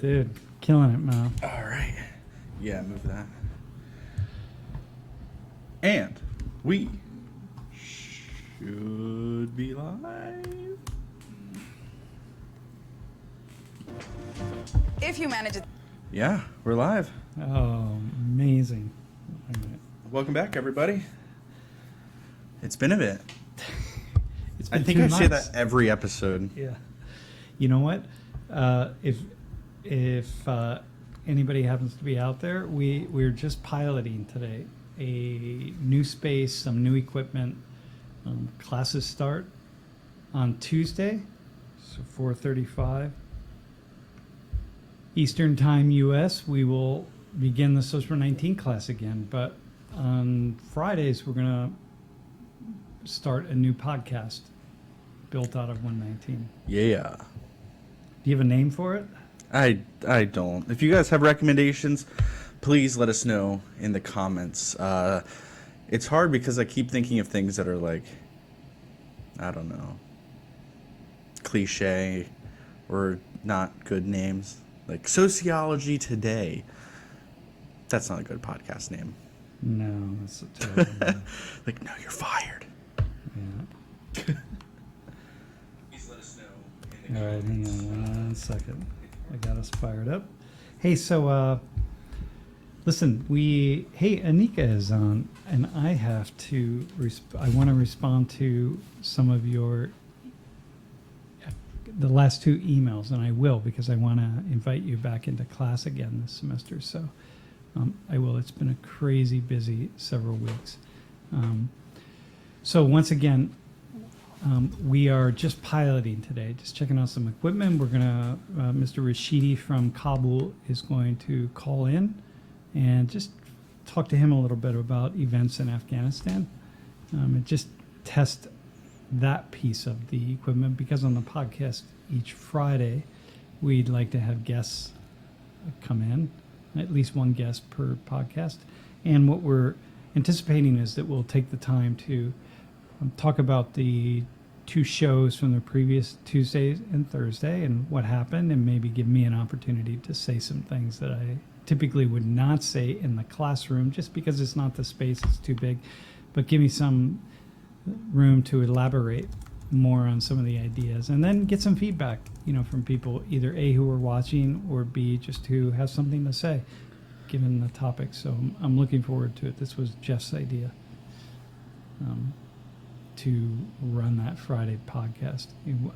Dude, killing it, man. All right. Yeah, move that. And we should be live. If you manage it. Yeah, we're live. Oh, amazing. All right. Welcome back, everybody. It's been a bit. It's I been think 2 I months. say that every episode. Yeah. You know what? If anybody happens to be out there, we're just piloting today a new space, some new equipment. Classes start on Tuesday, so 4:35 Eastern Time, U.S. We will begin the Social 19 class again, but on Fridays we're gonna start a new podcast built out of 119. Yeah. Do you have a name for it? I don't. If you guys have recommendations, please let us know in the comments. It's hard because I keep thinking of things that are like, I don't know, cliche or not good names. Like Sociology Today. That's not a good podcast name. No, that's a terrible name. Like, no, you're fired. Yeah. Please let us know. All right, hang on 1 second. I got us fired up. Hey, so listen, hey, Anika is on, and I have to. I want to respond to some of the last 2 emails, and I will because I want to invite you back into class again this semester. So I will. It's been a crazy busy several weeks. So once again. We are just piloting today, just checking out some equipment. We're gonna, Mr. Rashidi from Kabul is going to call in and just talk to him a little bit about events in Afghanistan and just test that piece of the equipment, because on the podcast each Friday, we'd like to have guests come in, at least one guest per podcast. And what we're anticipating is that we'll take the time to talk about the 2 shows from the previous Tuesday and Thursday and what happened, and maybe give me an opportunity to say some things that I typically would not say in the classroom just because it's not the space, it's too big, but give me some room to elaborate more on some of the ideas, and then get some feedback, from people, either A, who are watching, or B, just who has something to say given the topic. So I'm looking forward to it. This was Jeff's idea. To run that Friday podcast.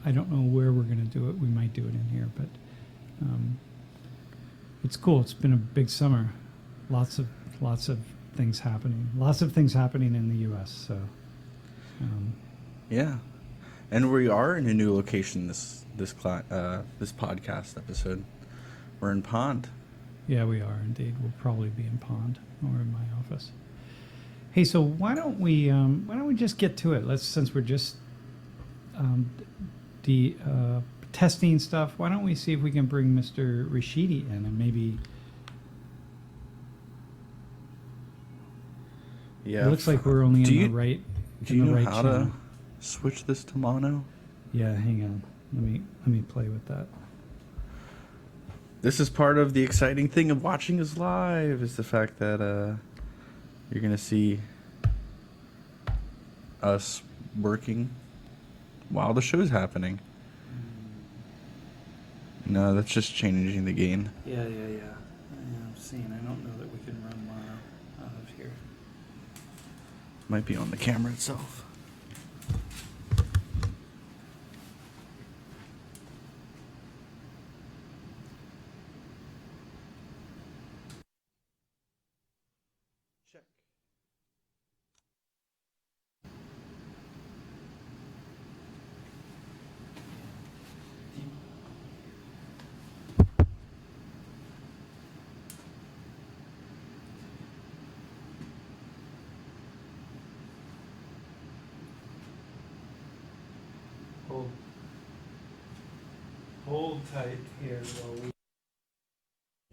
I don't know where we're going to do it. We might do it in here, but it's cool. It's been a big summer. Lots of things happening. Lots of things happening in the U.S. So Yeah, and we are in a new location this podcast episode. We're in Pond. Yeah, we are indeed. We'll probably be in Pond or in my office. Hey, so why don't we just get to it? Since we're just testing stuff, why don't we see if we can bring Mr. Rashidi in and maybe. Yeah. It looks like we're only in the right. Do you know right how channel. to switch this to mono? Yeah, hang on. Let me play with that. This is part of the exciting thing of watching us live, is the fact that you're going to see us working while the show's happening. No, that's just changing the gain. Yeah. I'm seeing. I don't know that we can run mono out of here. Might be on the camera itself. Check. Hold tight here while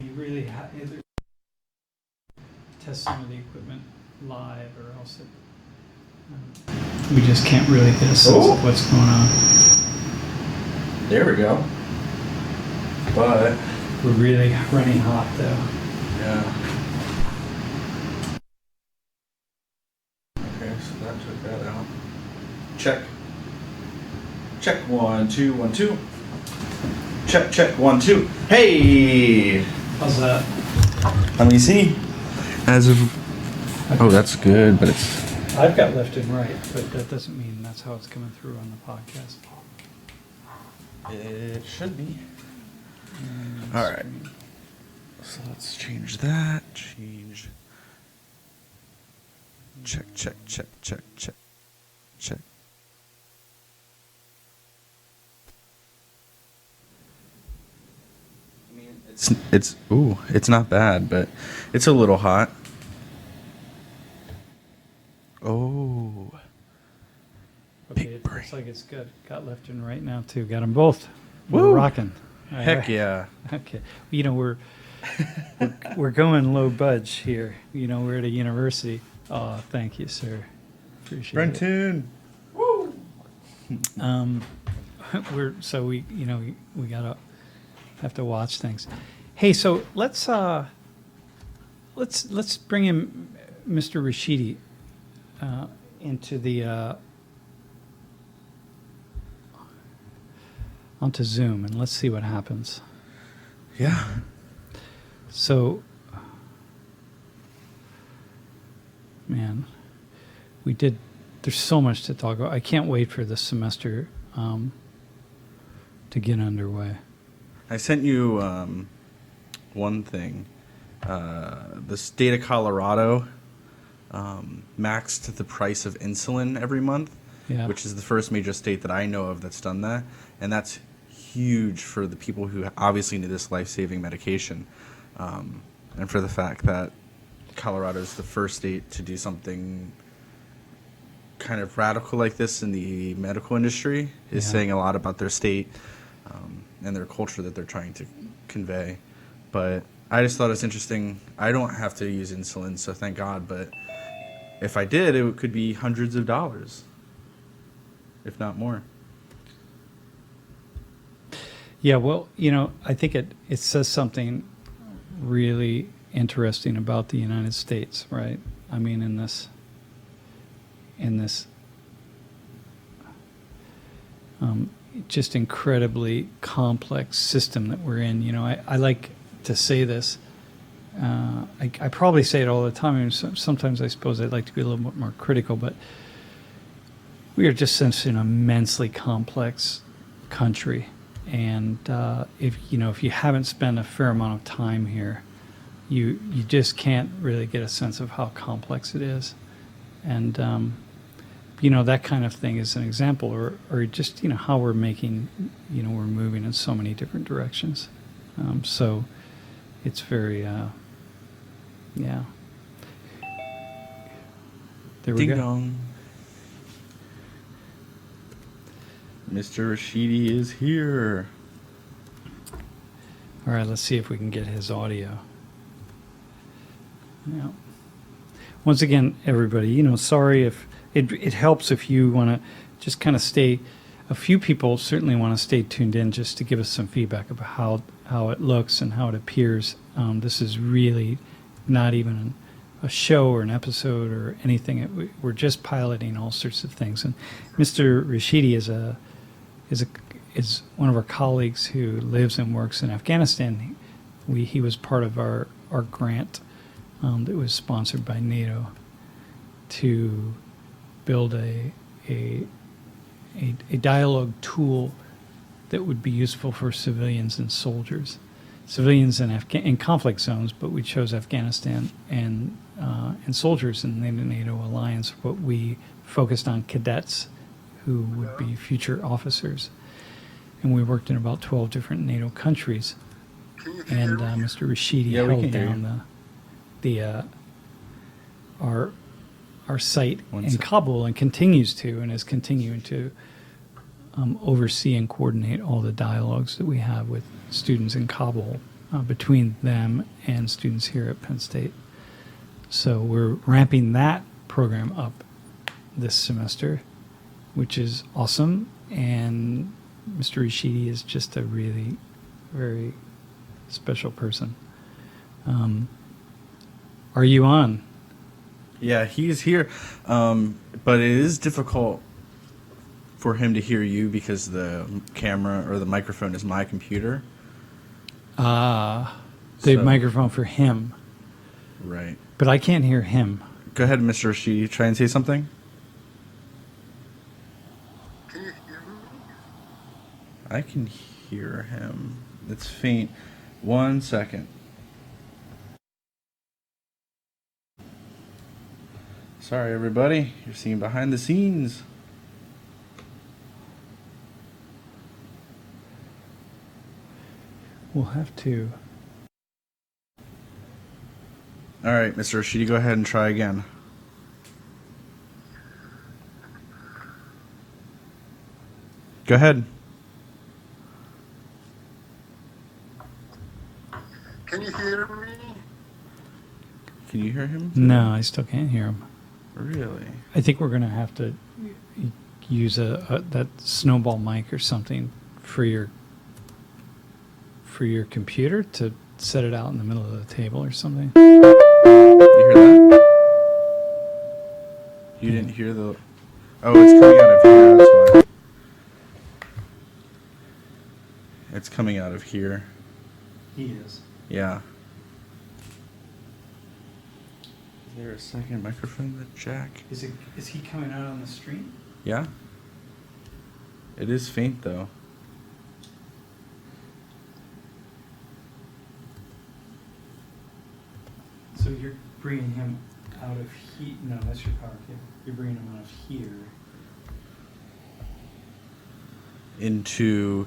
we really either test some of the equipment live, or else we just can't really get a sense of what's going on. There we go. But We're really running hot though. Yeah. Okay, so that took that out. Check. Check 1 2 1 2. Check 1 2. Hey. How's that? Let me see. As of oh, that's good, but it's I've got left and right, but that doesn't mean that's how it's coming through on the podcast. it should be. And All right. screen. So let's change that. Check. I mean, it's not bad, but it's a little hot. Oh. Okay, Big it brain. looks like it's good. Got left and right now too. Got them both. Woo! We're rocking. All Heck right. yeah. Okay. You know, we're going low budge here. You know, we're at a university. Oh, thank you, sir. Appreciate Brenton. it. We gotta have to watch things. Hey, so let's bring in Mr. Rashidi into the onto Zoom, and let's see what happens. Yeah. So, man, there's so much to talk about. I can't wait for this semester to get underway. I sent you one thing. The state of Colorado maxed the price of insulin every month, Yeah. which is the first major state that I know of that's done that. And that's huge for the people who obviously need this life-saving medication. And for the fact that Colorado is the first state to do something kind of radical like this in the medical industry is Yeah. saying a lot about their state and their culture that they're trying to convey. But I just thought it's interesting. I don't have to use insulin, so thank God. But if I did, it could be hundreds of dollars, if not more. Yeah, well, you know, I think it says something really interesting about the United States, right? I mean, in this just incredibly complex system that we're in. You know, I like to say this. I probably say it all the time, and sometimes I suppose I'd like to be a little bit more critical, but we are just such an immensely complex country. And if you haven't spent a fair amount of time here, you just can't really get a sense of how complex it is. And that kind of thing is an example, or just how we're making, we're moving in so many different directions. So it's very yeah. There we Ding go. dong. Mr. Rashidi is here. All right, let's see if we can get his audio. Yeah. Once again, everybody, sorry if it helps if you want to just kind of stay. A few people certainly want to stay tuned in just to give us some feedback about how it looks and how it appears. This is really not even a show or an episode or anything. We're just piloting all sorts of things. And Mr. Rashidi is one of our colleagues who lives and works in Afghanistan. He was part of our grant that was sponsored by NATO to build a dialogue tool that would be useful for civilians and soldiers, in conflict zones. But we chose Afghanistan and soldiers in the NATO alliance. But we focused on cadets who would be future officers. And we worked in about 12 different NATO countries. And Mr. Rashidi Yeah, we held can hear down our site One in sec. Kabul, and continues to, and is continuing to oversee and coordinate all the dialogues that we have with students in Kabul between them and students here at Penn State. So we're ramping that program up this semester, which is awesome. And Mr. Rashidi is just a really very special person. Are you on? Yeah, he's here, but it is difficult for him to hear you because the camera or the microphone is my computer. The So- microphone for him, Right. but I can't hear him. Go ahead, Mr. Rashidi. Try and say something. Can you hear me? I can hear him. It's faint. 1 second. Sorry, everybody. You're seeing behind the scenes. We'll have to. All right, Mr. Rashidi, go ahead and try again. Go ahead. Can you hear me? Can you hear him? No, I still can't hear him. Really? I think we're going to have to use that snowball mic or something for your computer to set it out in the middle of the table or something. You hear that? You didn't hear the... Oh, it's coming out of here, that's why. It's coming out of here. He is. Yeah. Is there a second microphone that jack? Is he coming out on the stream? Yeah. It is faint, though. So you're bringing him out of here? No, that's your power cable. You're bringing him out of here. Into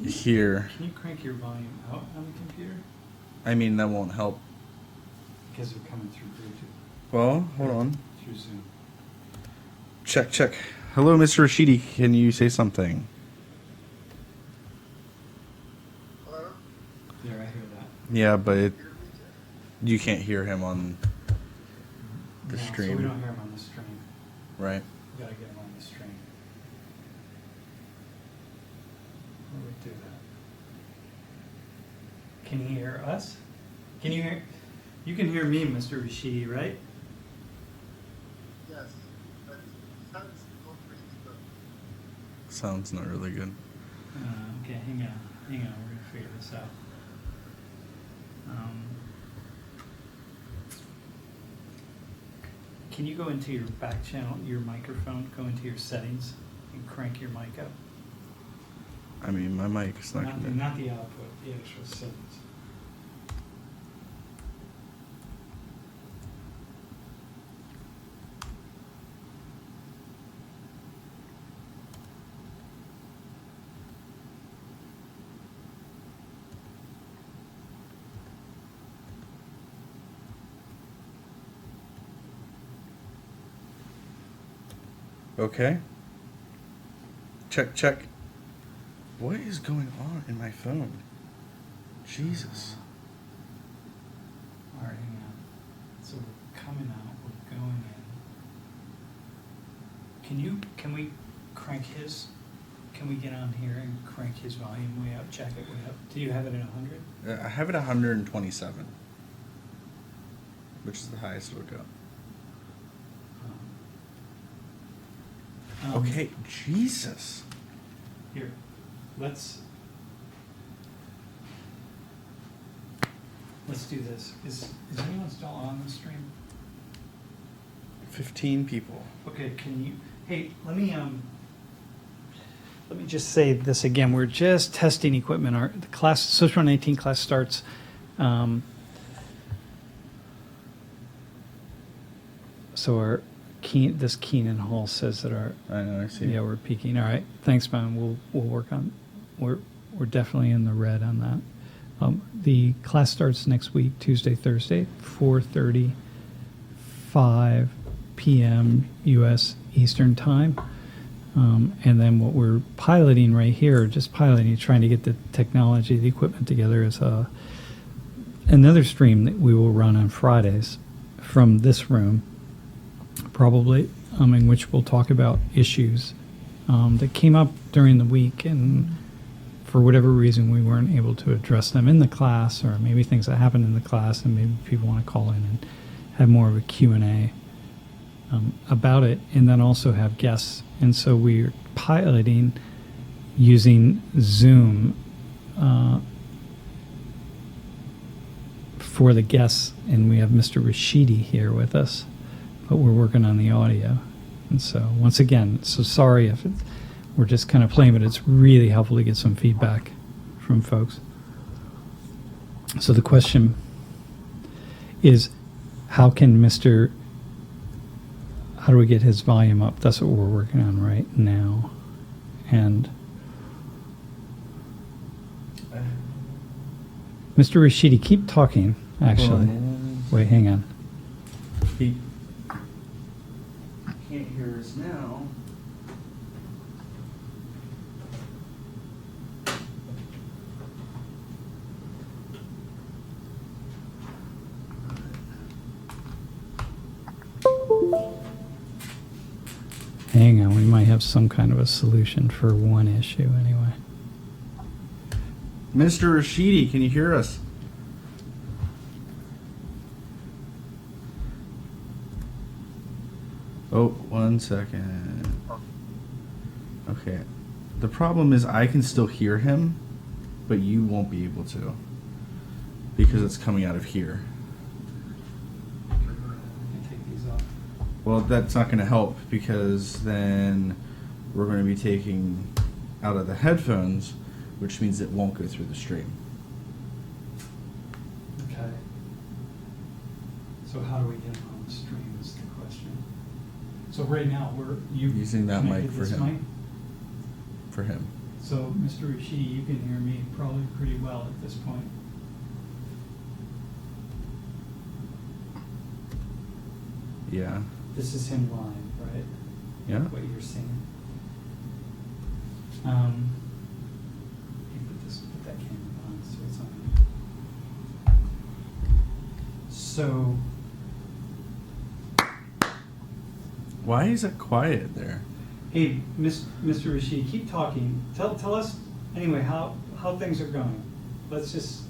here. Can you crank your volume out on the computer? I mean, that won't help. Because they're coming through Bluetooth, Well, hold on. through Zoom. Check, check. Hello, Mr. Rashidi. Can you say something? Hello? There, I hear that. Yeah, but Hear me? you can't hear him on the No, So stream. we don't hear him on the stream. Right. We gotta get him on the stream. How do we do that? Can he hear us? Can you hear? You can hear me, Mr. Rashidi, right? Yes. But sounds not really good. Sounds not really good. Okay, hang on. We're gonna figure this out. Can you go into your back channel, your microphone, go into your settings, and crank your mic up? I mean, my mic is not gonna... Not the output, the actual settings. Okay. Check, check. What is going on in my phone? Jesus. All right, hang on. So we're coming out, we're going in. Can we crank his, can we get on here and crank his volume way up, jack it way up? Do you have it at 100? I have it 127, which is the highest it'll go. Okay, Jesus. Here, let's do this. Is anyone still on the stream? 15 people. Okay, hey, let me just say this again. We're just testing equipment. The class, Social 19 class starts, so this Keenan Hall says that I know, I see. yeah, we're peaking. All right, thanks, man. We'll work on, we're definitely in the red on that. The class starts next week, Tuesday, Thursday, 4:30, 5 p.m. U.S. Eastern Time. And then what we're piloting right here, just piloting, trying to get the technology, the equipment together, is another stream that we will run on Fridays from this room, probably, in which we'll talk about issues that came up during the week and for whatever reason we weren't able to address them in the class, or maybe things that happened in the class, and maybe people want to call in and have more of a Q&A about it, and then also have guests. And so we're piloting using Zoom for the guests, and we have Mr. Rashidi here with us, but we're working on the audio. And so once again, so sorry if we're just kind of playing, but it's really helpful to get some feedback from folks. So the question is, how do we get his volume up? That's what we're working on right now. And Mr. Rashidi, keep talking, actually. Wait, hang on. He can't hear us now. Hang on, we might have some kind of a solution for one issue anyway. Mr. Rashidi, can you hear us? Oh, 1 second. Okay. The problem is I can still hear him, but you won't be able to because it's coming out of here. Take these off. Well, that's not going to help because then we're going to be taking out of the headphones, which means it won't go through the stream. Okay. So how do we get him on the stream is the question. So right now we're Using that mic connected for this him. mic? For him. So Mr. Rashidi, you can hear me probably pretty well at this point. Yeah. This is him live, right? Yeah. What you're seeing. Put that camera on so it's on. So Why is it quiet there? hey, Mr. Rashid, keep talking. Tell us anyway how things are going. Let's just.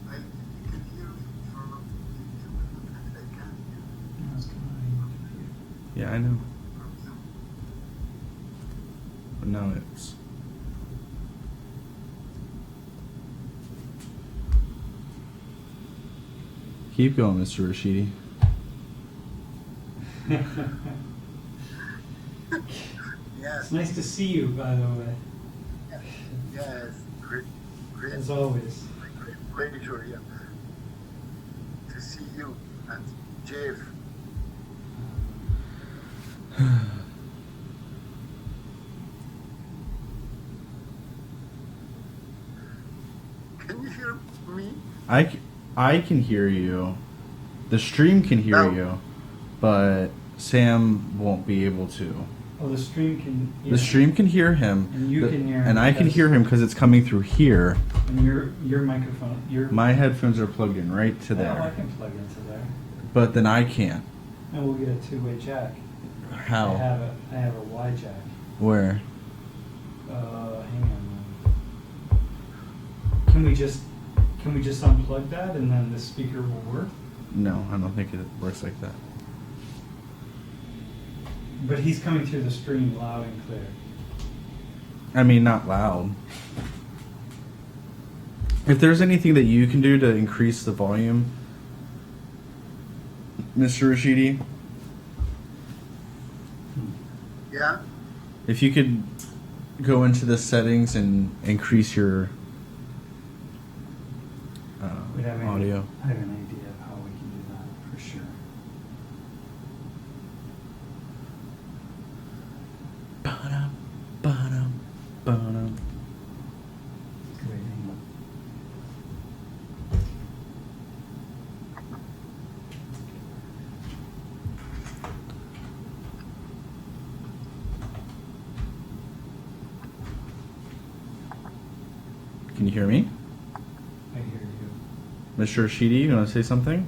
I can hear you from YouTube, and I can't hear you Yeah, I know. from Zoom. But now it's. Keep going, Mr. Rashidi. Yes. It's nice to see you, by the way, Yes. Great. Great. as always. Great pleasure, yeah. To see you and Jeff. Can you hear me? I can hear you. The stream can hear No. you, but Sam won't be able to. Oh, the stream can. The stream can hear him, And you can hear him and I can because- hear him because it's coming through here. And your microphone, My headphones are plugged in right to Oh, I there, can plug into there, but then I can't. and we'll get a two-way jack. How? I have a Y jack. Where? Hang on. Can we just unplug that and then the speaker will work? No, I don't think it works like that. But he's coming through the stream loud and clear. I mean, not loud. If there's anything that you can do to increase the volume, Mr. Rashidi, Yeah? if you could go into the settings and increase your Wait, audio. I have an idea of how we can do that for sure. Ba-dum, ba-dum, ba-dum. Wait, hang on. Can you hear me? I hear you. Mr. Rashidi, you want to say something?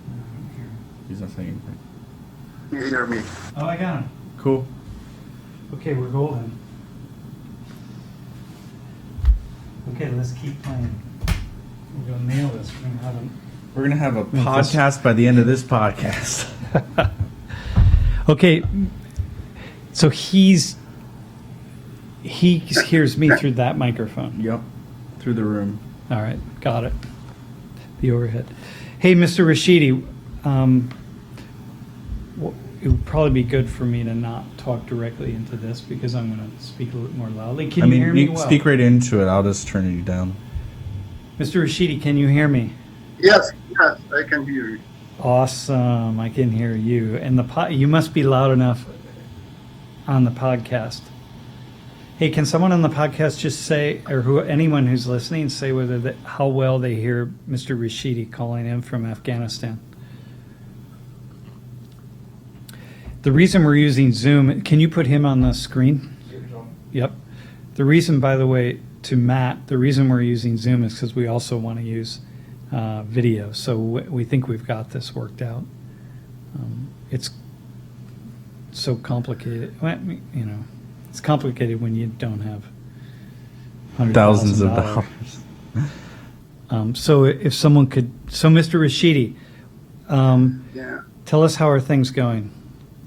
I don't hear. He's not saying anything. You hear me? Oh, I got him. Cool. Okay, we're golden. Okay, let's keep playing. We're gonna nail this. We're gonna have a Memphis. podcast by the end of this podcast. Okay, so he hears me through that microphone. Yep. Through the room. All right, got it. The overhead. Hey, Mr. Rashidi, it would probably be good for me to not talk directly into this because I'm going to speak a little more loudly. Can you hear me well? Speak right into it. I'll just turn you down. Mr. Rashidi, can you hear me? Yes, I can hear you. Awesome, I can hear you. And you must be loud enough on the podcast. Hey, can someone on the podcast just say, or anyone who's listening, say how well they hear Mr. Rashidi calling in from Afghanistan? The reason we're using Zoom, can you put him on the screen? Yep. The reason, by the way, to Matt, the reason we're using Zoom is because we also want to use video. So we think we've got this worked out. It's so complicated. Well, you know, it's complicated when you don't have Thousands of dollars. So if someone could, so Mr. Rashidi, Yeah. tell us how are things going.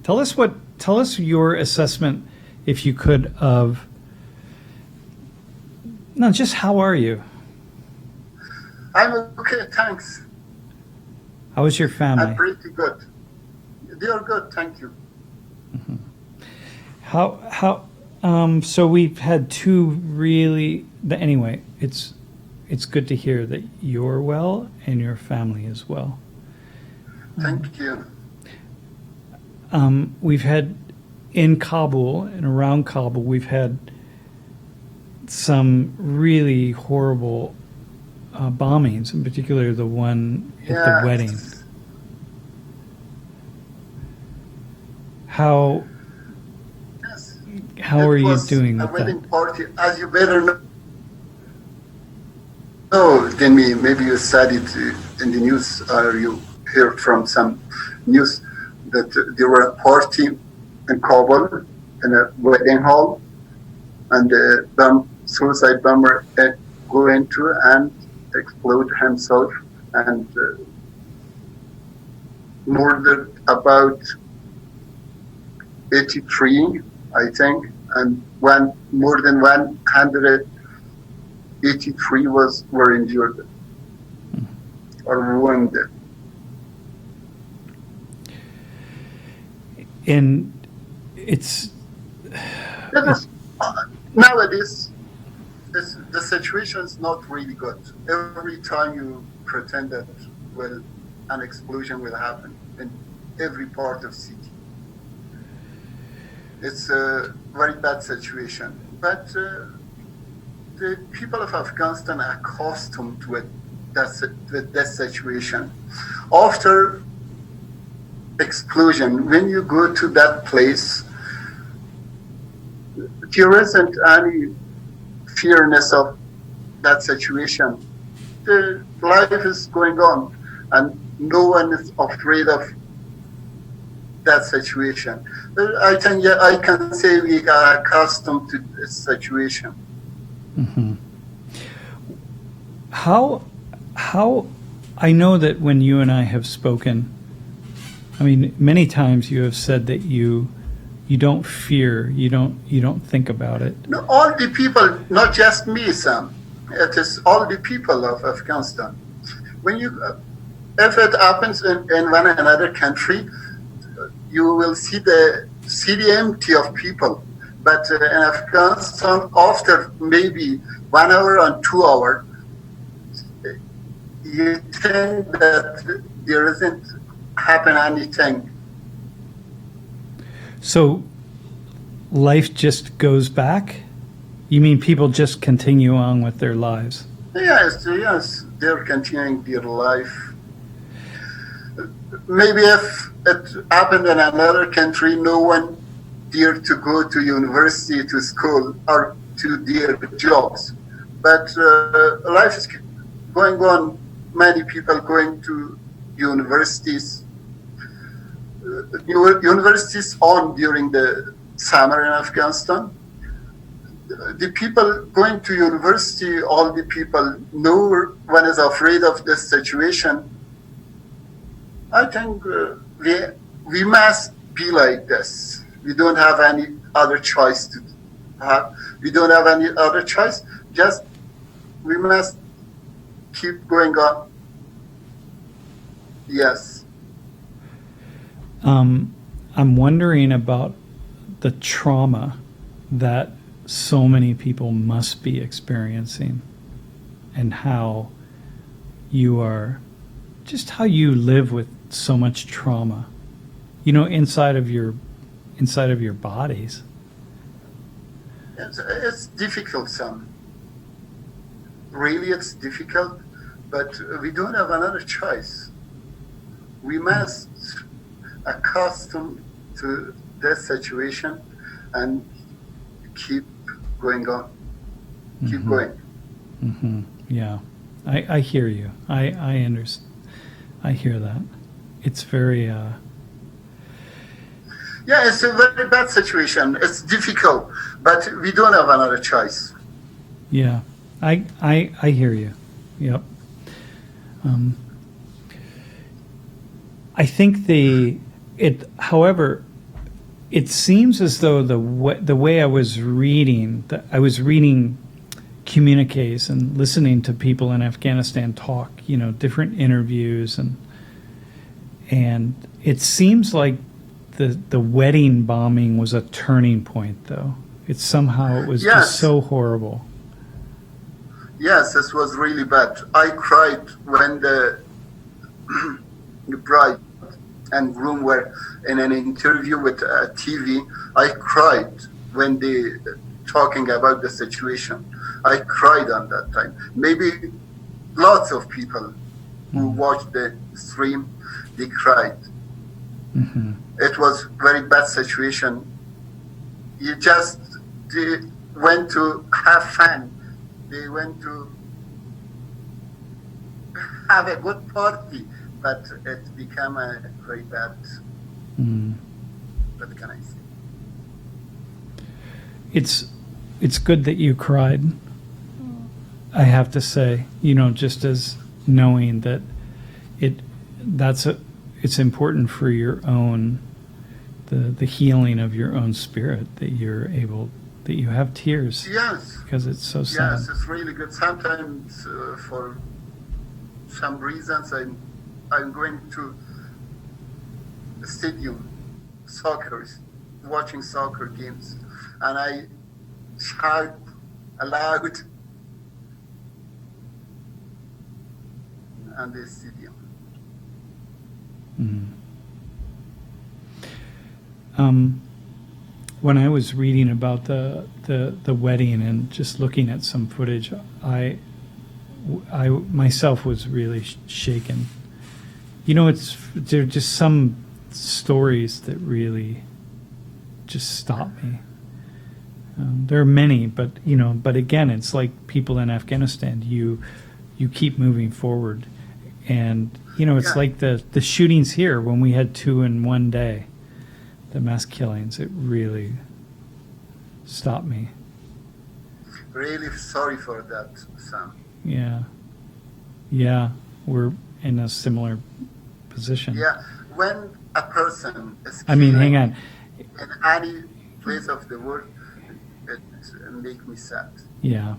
Tell us your assessment, if you could, of no, just how are you? I'm okay, thanks. How is your family? I'm pretty good. They are good, thank you. So we've had two really. Anyway, it's good to hear that you're well and your family is well. Thank you. We've had in Kabul and around Kabul, we've had some really horrible bombings, in particular the one at the wedding. How Yes. are It you was doing a with wedding that? party, as you better know than me. Maybe you said it in the news, or you heard from some news that there were a party in Kabul in a wedding hall, and the suicide bomber go into and explode himself and murdered about 83, I think, and more than 183 were injured or wounded. And it's Nowadays, the situation is not really good. Every time you pretend that, well, an explosion will happen in every part of city. It's a very bad situation. But the people of Afghanistan are accustomed to that situation. After explosion, when you go to that place, there isn't any fearness of that situation. The life is going on, and no one is afraid of that situation. I think I can say we are accustomed to this situation. mm-hmm. How I know that when you and I have spoken, I mean, many times you have said that you don't fear, you don't think about it. No, all the people, not just me, Sam. It is all the people of Afghanistan. When if it happens in one another country, you will see the city empty of people. But in Afghanistan, after maybe 1 hour and 2 hours, you think that there isn't happen anything. So life just goes back? You mean people just continue on with their lives? Yes, they're continuing their life. Maybe if it happened in another country, no one dared to go to university, to school, or to their jobs. But life is going on. Many people going to universities. universities on during the summer in Afghanistan. The people going to university, all the people know one is afraid of this situation. I think we must be like this. We don't have any other choice to have. We don't have any other choice. Just we must keep going on. Yes. I'm wondering about the trauma that so many people must be experiencing, and how you are, just how you live with so much trauma, inside of your bodies. It's difficult, Sam. Really, it's difficult, but we don't have another choice. We must accustom to this situation and keep going on. Keep going. Mm-hmm. Yeah, I hear you. I understand. I hear that. It's very. Yeah, it's a very bad situation. It's difficult, but we don't have another choice. Yeah, I hear you. Yep. I think however, it seems as though the way I was reading communiques and listening to people in Afghanistan talk, different interviews, and it seems like the wedding bombing was a turning point, though. It was Yes. just so horrible. Yes, this was really bad. I cried when the bride and groom were in an interview with TV. I cried when they talking about the situation. I cried on that time. Maybe lots of people who watched the stream, they cried. Mm-hmm. It was very bad situation. They went to have fun. They went to have a good party, but it became a very bad. What can I say? It's good that you cried. I have to say, just as knowing that it's important for your own the healing of your own spirit, that you have tears. Yes. Because it's so sad. Yes, it's really good. Sometimes for some reasons I'm going to the stadium, watching soccer games, and I shout aloud in the stadium. When I was reading about the wedding and just looking at some footage, I myself was really shaken. There are just some stories that really just stop me. There are many, but again, it's like people in Afghanistan. You keep moving forward, and it's like the shootings here when we had 2 in one day. The mass killings, it really stopped me. Really sorry for that, Sam. Yeah, we're in a similar position. Yeah, when a person is hang on. in any place of the world, it makes me sad. Yeah.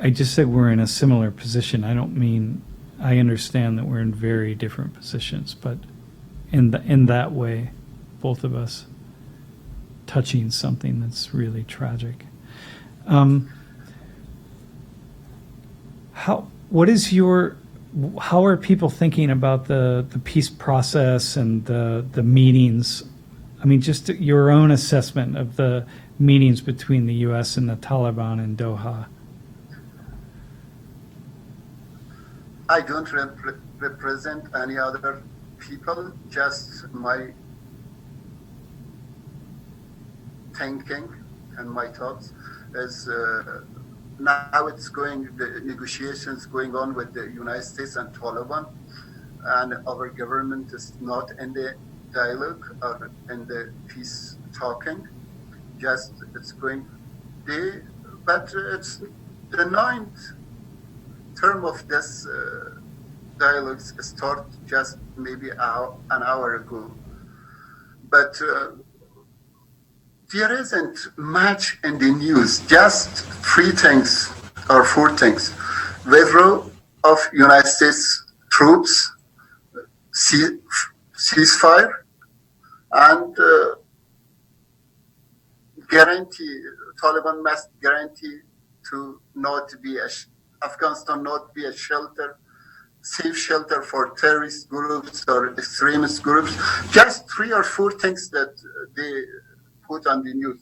I just said we're in a similar position. I don't mean, I understand that we're in very different positions, but in that way, both of us touching something that's really tragic. How are people thinking about the peace process and the meetings? Just your own assessment of the meetings between the U.S. and the Taliban in Doha. I don't represent any other people, just my thinking and my thoughts is now the negotiations going on with the United States and Taliban. and our government is not in the dialogue or in the peace talking. Just it's going, but it's the ninth term of this dialogue start just maybe an hour ago. But there isn't much in the news, just three things or four things. Withdrawal of United States troops, ceasefire, and guarantee, Taliban must guarantee to not be Afghanistan not be a safe shelter for terrorist groups or extremist groups. Just three or four things that they put on the news.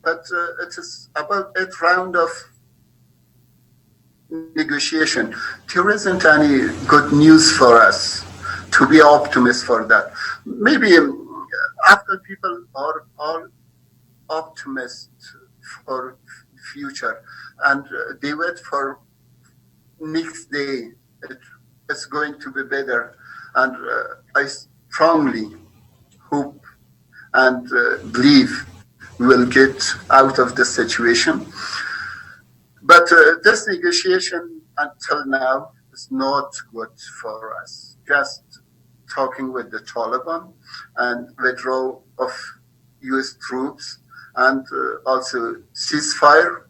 But it is about a round of negotiation. There isn't any good news for us to be optimist for that. Maybe after people are all optimist for future and they wait for next day, it's going to be better. And I strongly hope and believe we will get out of this situation. But this negotiation until now is not good for us. Just talking with the Taliban and withdrawal of U.S. troops and also ceasefire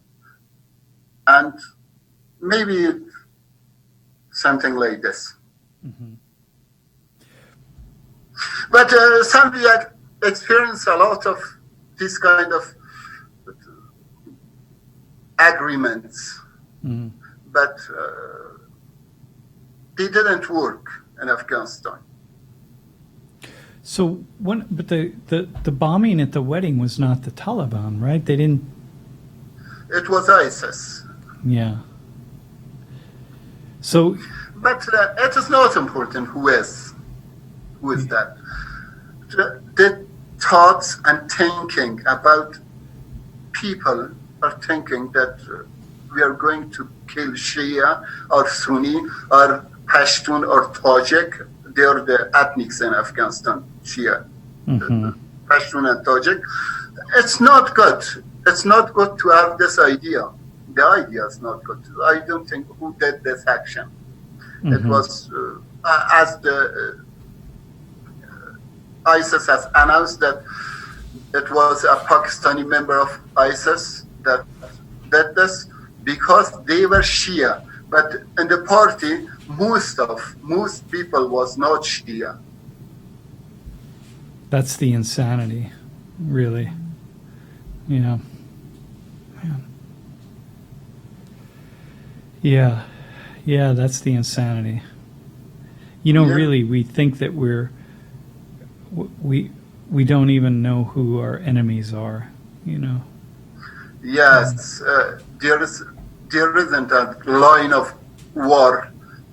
and maybe something like this. Mm-hmm. But some experience a lot of this kind of agreements, but they didn't work in Afghanistan. So but the bombing at the wedding was not the Taliban, right? They didn't. It was ISIS. Yeah. So. But it is not important who is that. The thoughts and thinking about people are thinking that we are going to kill Shia or Sunni or Pashtun or Tajik. They are the ethnics in Afghanistan, Shia, Pashtun and Tajik. It's not good. It's not good to have this idea. The idea is not good. I don't think who did this action. It was as the ISIS has announced that it was a Pakistani member of ISIS that did this because they were Shia. But in the party, most people was not Shia. That's the insanity, really. Yeah. Man. Yeah, that's the insanity. Really, we think that we don't even know who our enemies are, Yes, there isn't a line of war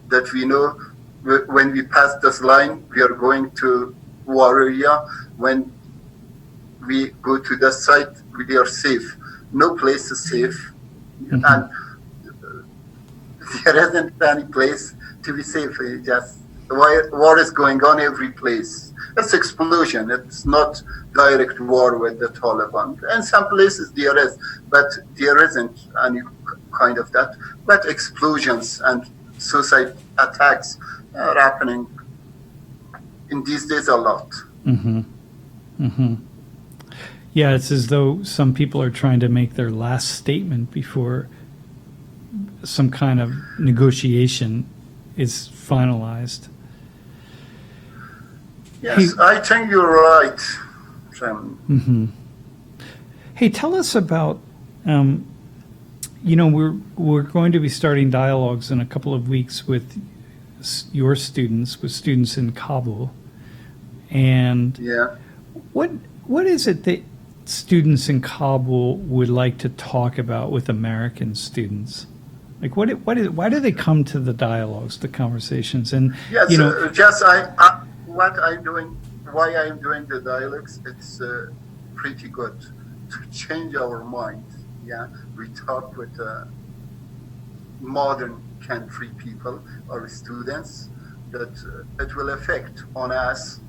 that we know. When we pass this line, we are going to war area. When we go to the site, we are safe. No place is safe. And there isn't any place to be safe. Just war is going on every place. It's explosion. It's not direct war with the Taliban. In some places there is, but there isn't any kind of that. But explosions and suicide attacks are happening in these days a lot. Yeah, it's as though some people are trying to make their last statement before some kind of negotiation is finalized. Yes, I think you're right, Sam. Hey, tell us about, we're going to be starting dialogues in a couple of weeks with your students, with students in Kabul. And what is it that students in Kabul would like to talk about with American students? Like, why do they come to the dialogues, the conversations? And what I'm doing, why I'm doing the dialogues, it's pretty good to change our mind. Yeah, we talk with modern country people or students that it will affect on us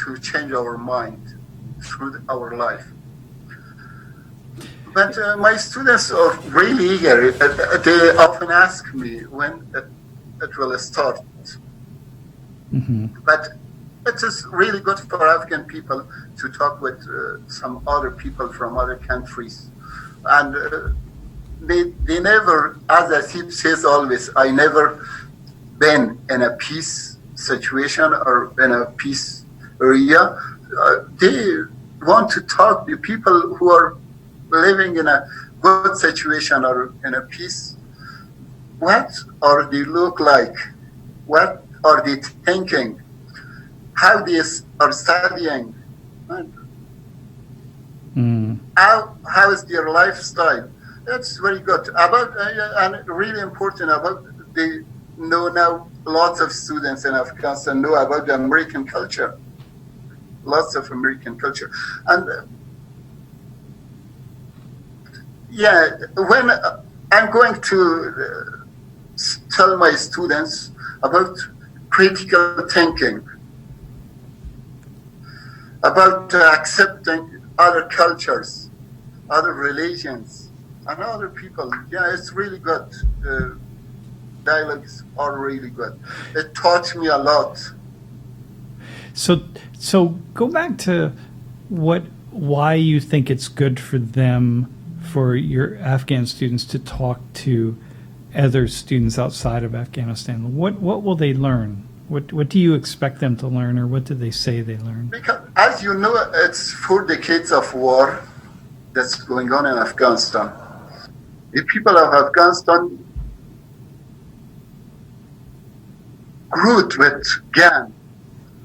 to change our mind through our life. But my students are really eager. They often ask me when it will start. Mm-hmm. But it is really good for Afghan people to talk with some other people from other countries. And they never, as Asif says always, I never been in a peace situation or in a peace area. They want to talk to people who are living in a good situation or in a peace. What are they look like? What are they thinking? How they are studying? How is their lifestyle? That's very good. About and really important about they know now. Lots of students in Afghanistan know about the American culture. Lots of American culture, and when I'm going to tell my students about critical thinking, about accepting other cultures, other religions, and other people. Yeah, it's really good. The dialogues are really good. It taught me a lot. So go back to why you think it's good for them, for your Afghan students to talk to other students outside of Afghanistan. What will they learn? What do you expect them to learn, or what do they say they learn? Because, as you know, it's 4 decades of war that's going on in Afghanistan. The people of Afghanistan grew with gun,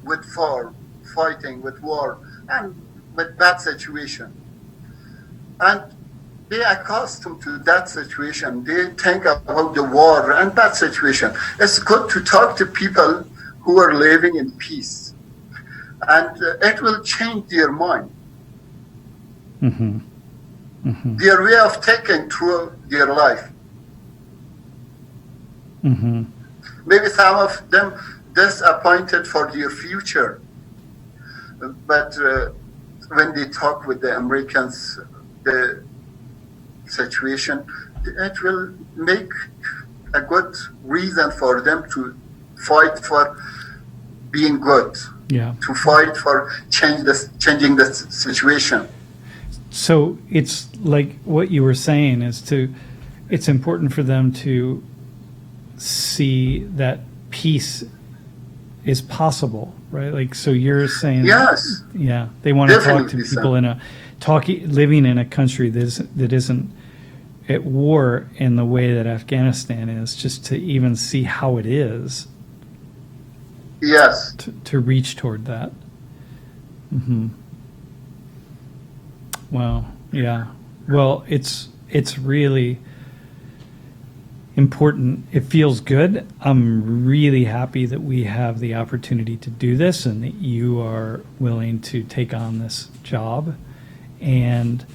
with war, fighting, with war, and with that situation. And they are accustomed to that situation. They think about the war and that situation. It's good to talk to people who are living in peace. And it will change their mind. Mm-hmm. Mm-hmm. Their way of thinking through their life. Mm-hmm. Maybe some of them disappointed for their future. But when they talk with the Americans, the situation, it will make a good reason for them to fight for being good. Yeah. To fight for changing the situation. So it's like what you were saying it's important for them to see that peace is possible, right? Like, so you're saying, yes, yeah, they want to talk to definitely people living in a country that isn't at war in the way that Afghanistan is, just to even see how it is. Yes. To reach toward that. Mm-hmm. Wow. Yeah. Well, it's really important. It feels good. I'm really happy that we have the opportunity to do this and that you are willing to take on this job. And,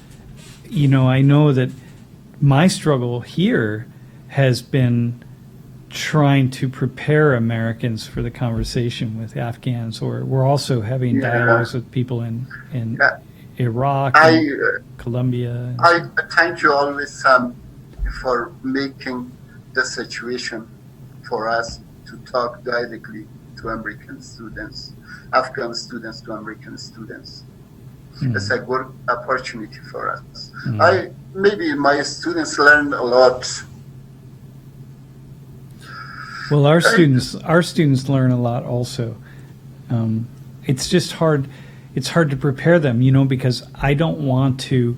I know that my struggle here has been trying to prepare Americans for the conversation with Afghans, or we're also having dialogues with people in Iraq, Colombia. I thank you always, Sam, for making the situation for us to talk directly to American students, Afghan students to American students. It's a good opportunity for us. Maybe my students learn a lot. Well, our students learn a lot also. It's just hard. It's hard to prepare them, because I don't want to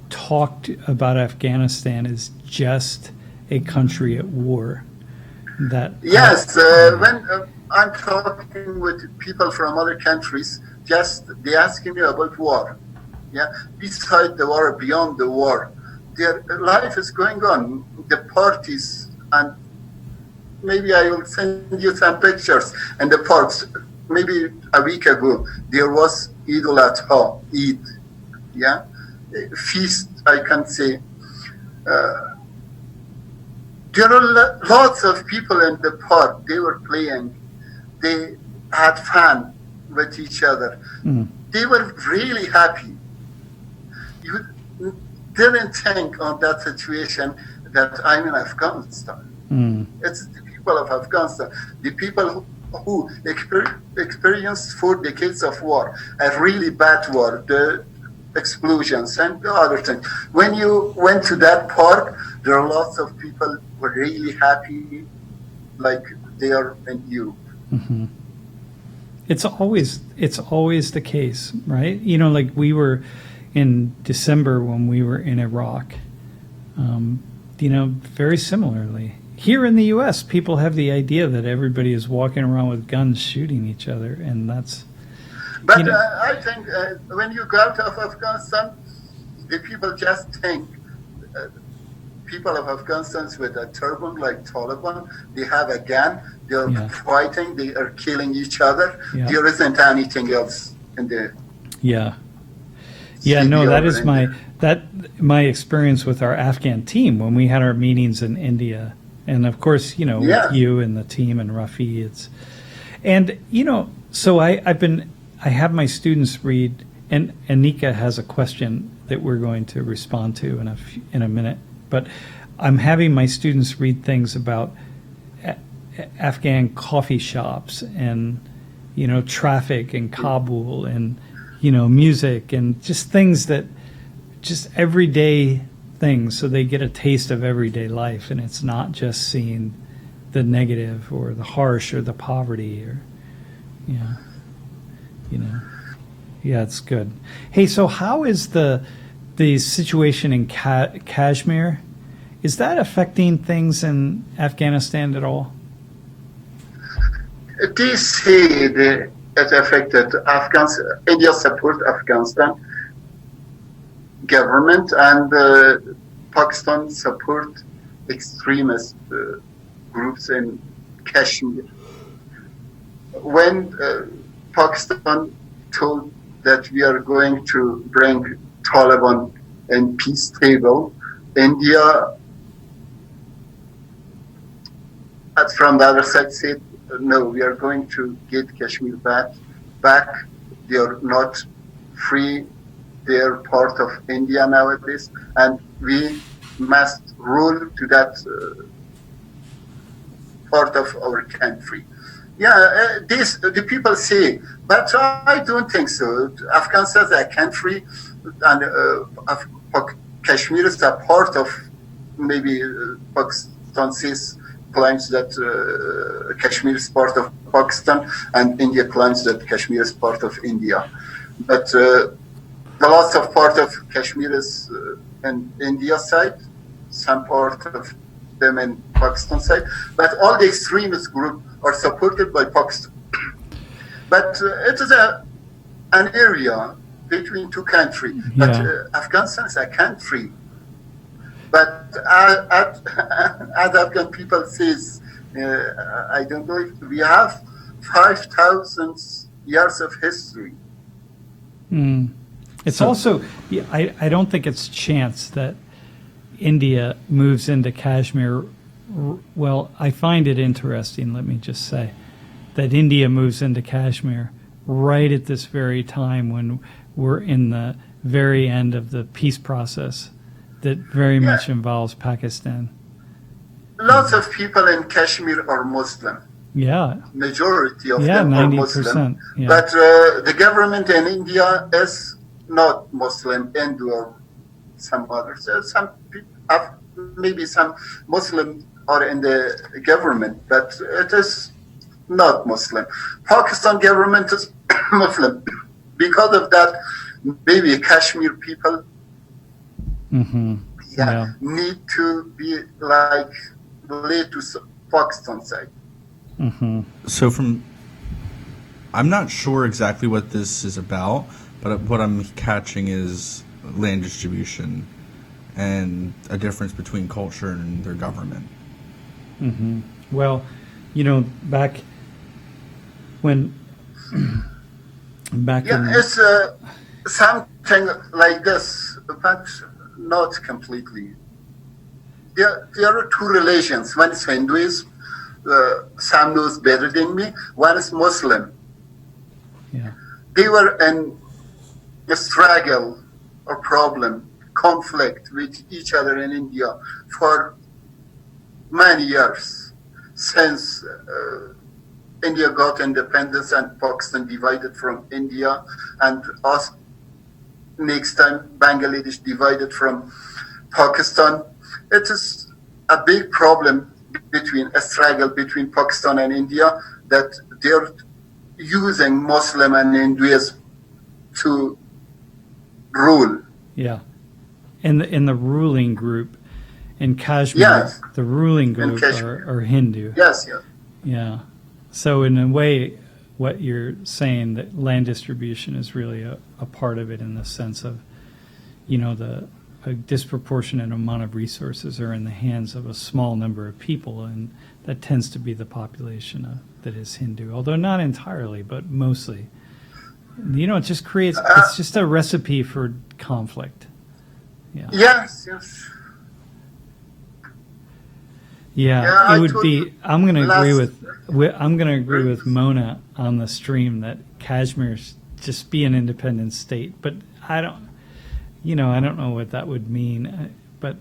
talk about Afghanistan as just a country at war. Yes, when I'm talking with people from other countries, they asking me about war. Yeah, beside the war, beyond the war, their life is going on. The parties, and maybe I will send you some pictures. And the parks, maybe a week ago, there was Eid al-Adha, Eid, yeah, feast, I can say. There are lots of people in the park. They were playing. they had fun with each other. They were really happy. You didn't think on that situation that I'm in Afghanistan. It's the people of Afghanistan, the people who experienced 4 decades of war, a really bad war, the explosions and the other things. When you went to that park, there are lots of people who were really happy, like they are in Europe. It's always the case, right? You know, like we were in December when we were in Iraq. You know, very similarly. Here in the U.S., people have the idea that everybody is walking around with guns shooting each other, and that's. But you know, I think when you go out of Afghanistan, the people just think people of Afghanistan with a turban like Taliban, they have a gun, they are fighting, they are killing each other. There isn't anything else in the. Yeah, no, that is my experience with our Afghan team when we had our meetings in India. And of course, you know, with you and the team and Rafi, and you know, so I have my students read, and Anika has a question that we're going to respond to in a minute. But I'm having my students read things about Afghan coffee shops and, you know, traffic in Kabul and, you know, music and just things that just everyday things, so they get a taste of everyday life, and it's not just seeing the negative or the harsh or the poverty or, you know, it's good. Hey, so how is the situation in Kashmir? Is that affecting things in Afghanistan at all? They say that it affected India support Afghanistan government, and Pakistan support extremist groups in Kashmir. When Pakistan told that we are going to bring Taliban in peace table, India from the other side said, no, we are going to get Kashmir back. They are not free. They are part of India nowadays, and we must rule to that part of our country. The people say, but I don't think so. Afghanistan is a country, and Kashmir is a part of, maybe Pakistan says, claims that Kashmir is part of Pakistan, and India claims that Kashmir is part of India. But the lots of part of Kashmir is in India side, some part of them in Pakistan side, but all the extremist groups are supported by Pakistan. But it is an area between two countries. But Afghanistan is a country. But as Afghan people says, I don't know if we have 5,000 years of history. It's also, I don't think it's chance that India moves into Kashmir. Well, I find it interesting, let me just say, that India moves into Kashmir right at this very time when we're in the very end of the peace process that very much involves Pakistan. Lots of people in Kashmir are Muslim. Majority of them are Muslim. But the government in India is not Muslim, Hindu or some others. Some people have, maybe some Muslims are in the government, but it is not Muslim. Pakistan government is Muslim. Because of that, maybe Kashmir people need to be like related to Pakistan side. So I'm not sure exactly what this is about, but what I'm catching is land distribution and a difference between culture and their government. Well, you know, back in... It's something like this, but not completely. There are two religions. One is Hinduism, Sam knows better than me. One is Muslim. Yeah. They were in a struggle or problem, conflict with each other in India for many years since India got independence and Pakistan divided from India, and us next time Bangladesh divided from Pakistan. It is a big problem between a struggle between Pakistan and India, that they're using Muslim and Hinduism to rule. Yeah. In the ruling group in Kashmir, Yes. the ruling In group Kashmir. are Hindu. Yes, yes. Yeah. So in a way, what you're saying, that land distribution is really a part of it, in the sense of, a disproportionate amount of resources are in the hands of a small number of people, and that tends to be the population that is Hindu, although not entirely, but mostly. It just creates, it's just a recipe for conflict. Yeah. Yes, yes. Yeah, Yeah, it I would told be. you I'm going to agree last- I'm going to agree with Mona on the stream that Kashmir just be an independent state. But I don't know what that would mean. But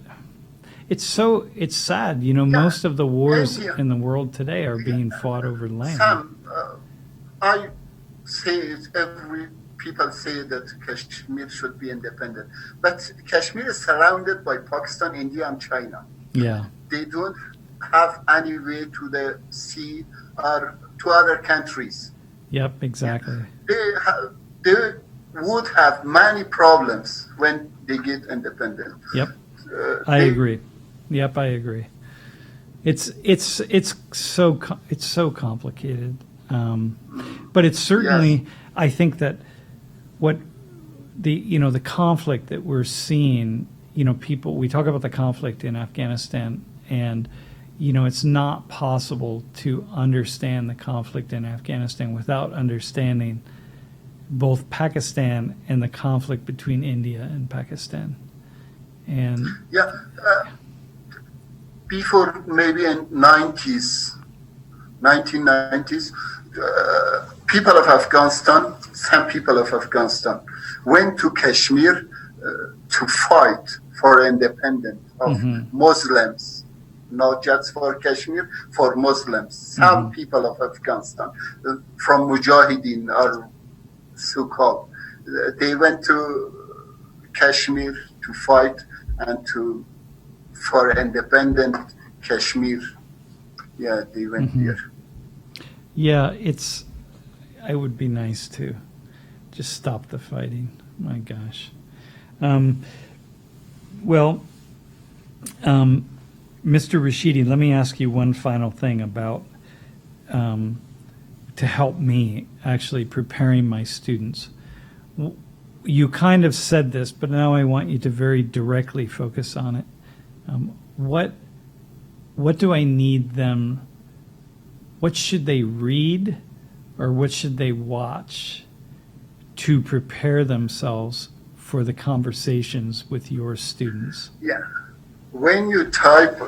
it's sad. Most of the wars India. in the world today are being fought over land. Sam, I say it, people say that Kashmir should be independent, but Kashmir is surrounded by Pakistan, India, and China. Yeah, They don't have any way to the sea or to other countries. yep, exactly. They would have many problems when they get independent. Yep, I agree. Yep, I agree. It's so complicated, but it's certainly. Yes. I think that what the conflict that we're seeing. People, we talk about the conflict in Afghanistan, and it's not possible to understand the conflict in Afghanistan without understanding both Pakistan and the conflict between India and Pakistan. And Yeah, before maybe in 1990s, people of Afghanistan, some people of Afghanistan, went to Kashmir to fight for independence of Muslims, not just for Kashmir, for Muslims. Some people of Afghanistan, from Mujahideen or so-called, they went to Kashmir to fight and for independent Kashmir. Yeah, they went there. yeah, it would be nice to just stop the fighting. My gosh. Mr. Rashidi, let me ask you one final thing about to help me actually preparing my students. You kind of said this, but now I want you to very directly focus on it. What do I need them? What should they read, or what should they watch to prepare themselves for the conversations with your students? Yeah. When you type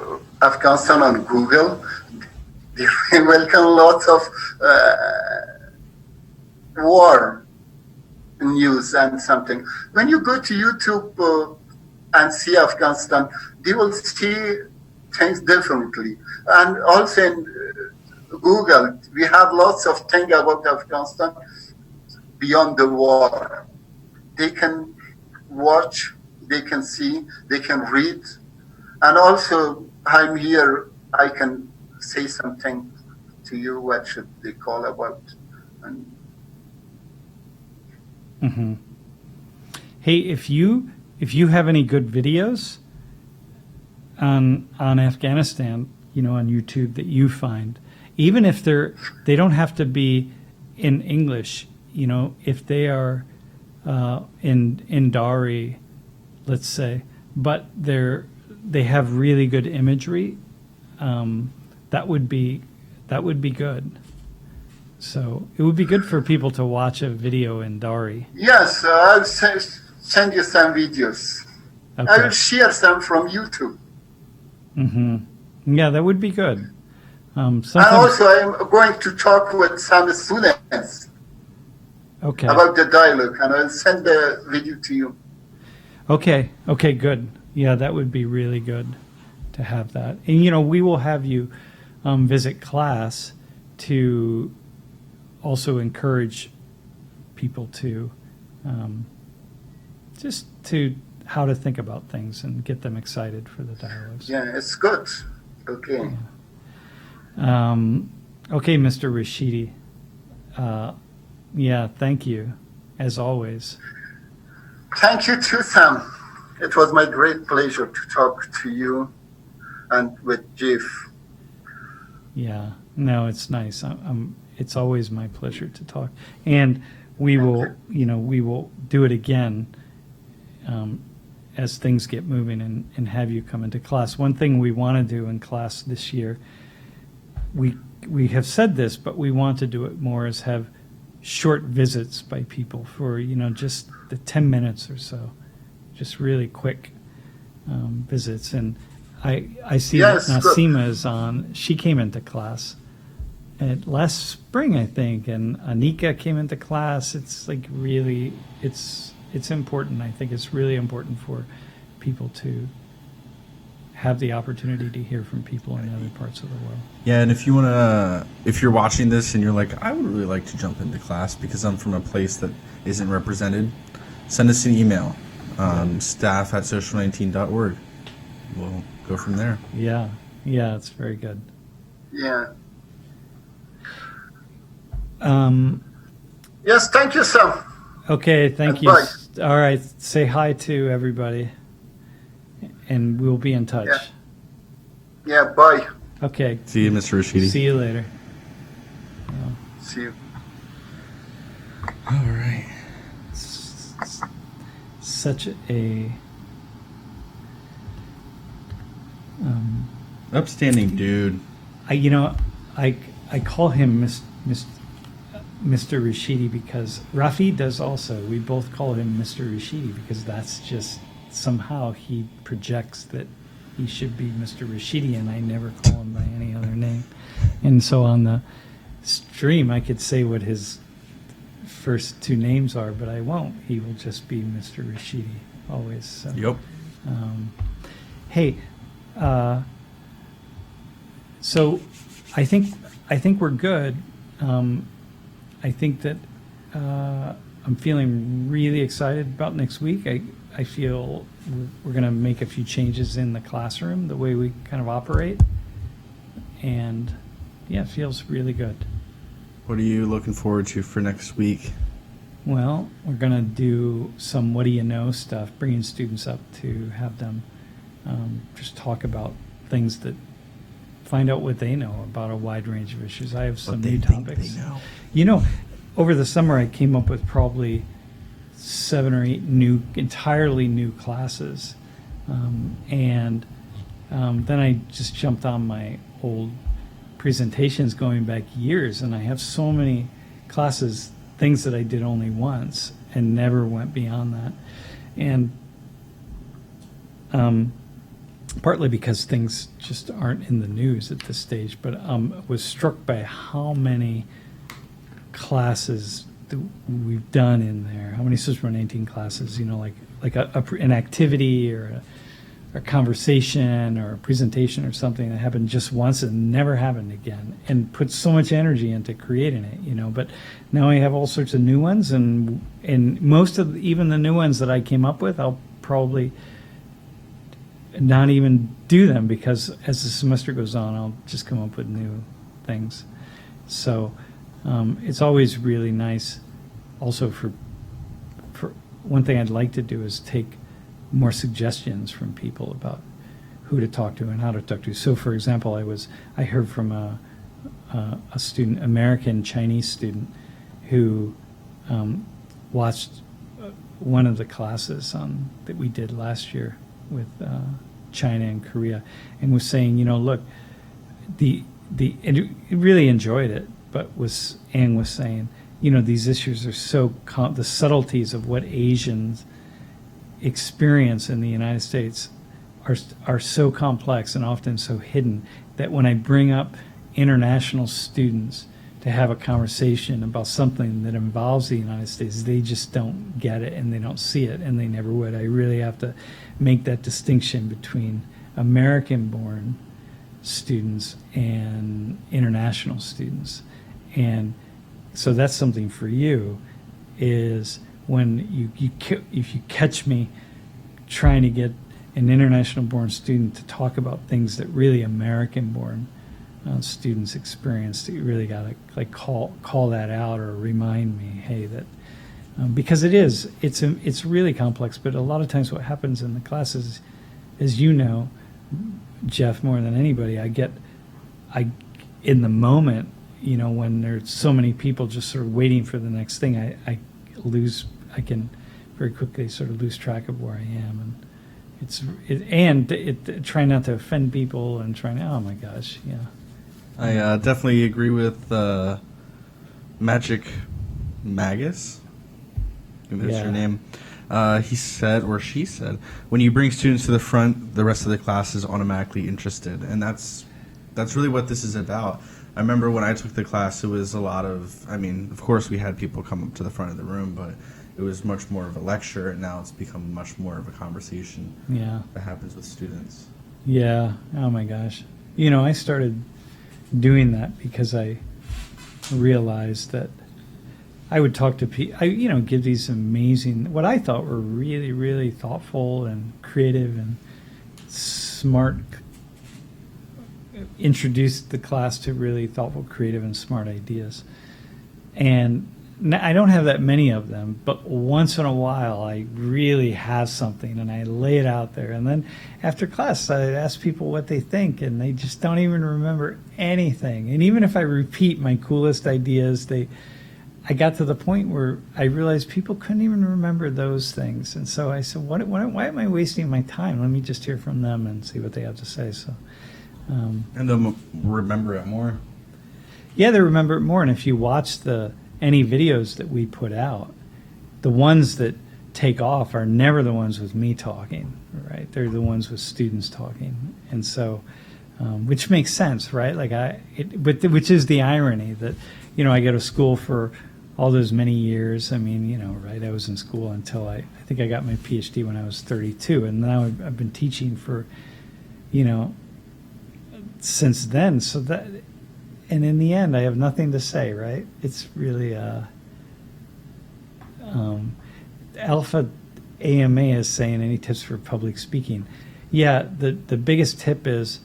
Afghanistan on Google, they will come lots of war news and something. When you go to YouTube and see Afghanistan, they will see things differently. And also in Google, we have lots of things about Afghanistan beyond the war. They can watch, they can see, they can read. And also, I'm here, I can say something to you, what should they call about. And Hey, if you have any good videos on Afghanistan, on YouTube that you find, even if they don't have to be in English, if they are in Dari, let's say, but they have really good imagery, that would be good. So it would be good for people to watch a video in Dari. yes, I'll send you some videos. I will Okay. share some from YouTube. Yeah, that would be good. And Sometimes, also, I'm going to talk with some students okay. about the dialogue, and I'll send the video to you. Okay. Okay. Good. Yeah, that would be really good to have that. And we will have you visit class to also encourage people to just to how to think about things and get them excited for the dialogues. Yeah, it's good. Okay. Okay, Mr. Rashidi. Yeah, thank you, as always. Thank you too, Sam. It was my great pleasure to talk to you and with Jeff. Yeah, no, it's nice. It's always my pleasure to talk, and we will do it again as things get moving and have you come into class. One thing we want to do in class this year, we have said this, but we want to do it more, is have short visits by people for just the 10 minutes or so, just really quick visits. And I see Yes, that good. Nasima is on. She came into class last spring, I think, and Anika came into class. It's like really, it's important. I think it's really important for people to have the opportunity to hear from people in other parts of the world. Yeah, and if you're watching this and you're like, I would really like to jump into class because I'm from a place that isn't represented, send us an email, staff@social19.org. We'll go from there. Yeah, it's very good. Yeah. Yes, thank you, Sam. Okay, thank And you. bye. All right, say hi to everybody, and we'll be in touch. Yeah, bye. Okay, See you, Mr. Rashidi. see you later. See you. All right. Such a Upstanding dude. I call him Mr. Rashidi because Rafi does also. We both call him Mr. Rashidi because that's just somehow he projects that he should be Mr. Rashidi, and I never call him by any other name. And so on the stream, I could say what his first two names are, but I won't. He will just be Mr. Rashidi always. So. Yep. Hey, so I think we're good. I think that I'm feeling really excited about next week. I feel we're going to make a few changes in the classroom, the way we kind of operate, and yeah, it feels really good. What are you looking forward to for next week? Well, we're going to do some what do you know stuff, bringing students up to have them just talk about things that find out what they know about a wide range of issues. I have some What they new think topics. they know. Over the summer, I came up with probably 7 or 8 entirely new classes, and then I just jumped on my old presentations going back years, and I have so many classes, things that I did only once and never went beyond that, and partly because things just aren't in the news at this stage, but was struck by how many classes that we've done in there. How many System 19 classes, like an activity or a conversation or a presentation or something that happened just once and never happened again, and put so much energy into creating it, but now I have all sorts of new ones, and most of even the new ones that I came up with, I'll probably not even do them, because as the semester goes on, I'll just come up with new things. So it's always really nice. Also, for one thing I'd like to do is take more suggestions from people about who to talk to and how to talk to. So, for example, I heard from a student, American Chinese student, who watched one of the classes that we did last year with China and Korea, and was saying, look, and really enjoyed it, but Anne was saying, these issues are so the subtleties of what Asians experience in the United States are so complex and often so hidden that when I bring up international students to have a conversation about something that involves the United States, they just don't get it and they don't see it, and they never would. I really have to make that distinction between American-born students and international students. And so that's something for you, is when if you catch me trying to get an international-born student to talk about things that really American-born students experience, that you really got to like call that out or remind me, hey, that because it's really complex. But a lot of times what happens in the classes, as you know, Jeff, more than anybody, I in the moment, you know, when there's so many people just sort of waiting for the next thing, I can very quickly sort of lose track of where I am, and trying not to offend people and oh my gosh, yeah. I definitely agree with Magic Magus. I think that's your name. He said, or she said, when you bring students to the front, the rest of the class is automatically interested, and that's really what this is about. I remember when I took the class, it was a lot of, I mean, of course we had people come up to the front of the room, but it was much more of a lecture, and now it's become much more of a conversation that happens with students. Yeah. Oh my gosh. You know, I started doing that because I realized that I would talk to people, give these amazing, what I thought were really, really thoughtful and creative and smart, introduced the class to really thoughtful, creative, and smart ideas. And I don't have that many of them, but once in a while I really have something and I lay it out there. And then after class, I ask people what they think, and they just don't even remember anything. And even if I repeat my coolest ideas, I got to the point where I realized people couldn't even remember those things. And so I said, why am I wasting my time? Let me just hear from them and see what they have to say. So, and they'll remember it more. Yeah, they remember it more. And if you watch any videos that we put out, the ones that take off are never the ones with me talking, right? They're the ones with students talking. And so, which makes sense, right? Which is the irony that, I go to school for all those many years. I mean, right? I was in school until I think I got my PhD when I was 32, and now I've been teaching for, since then. So that, and in the end, I have nothing to say, right? It's really Alpha AMA is saying, any tips for public speaking? Yeah, the biggest tip is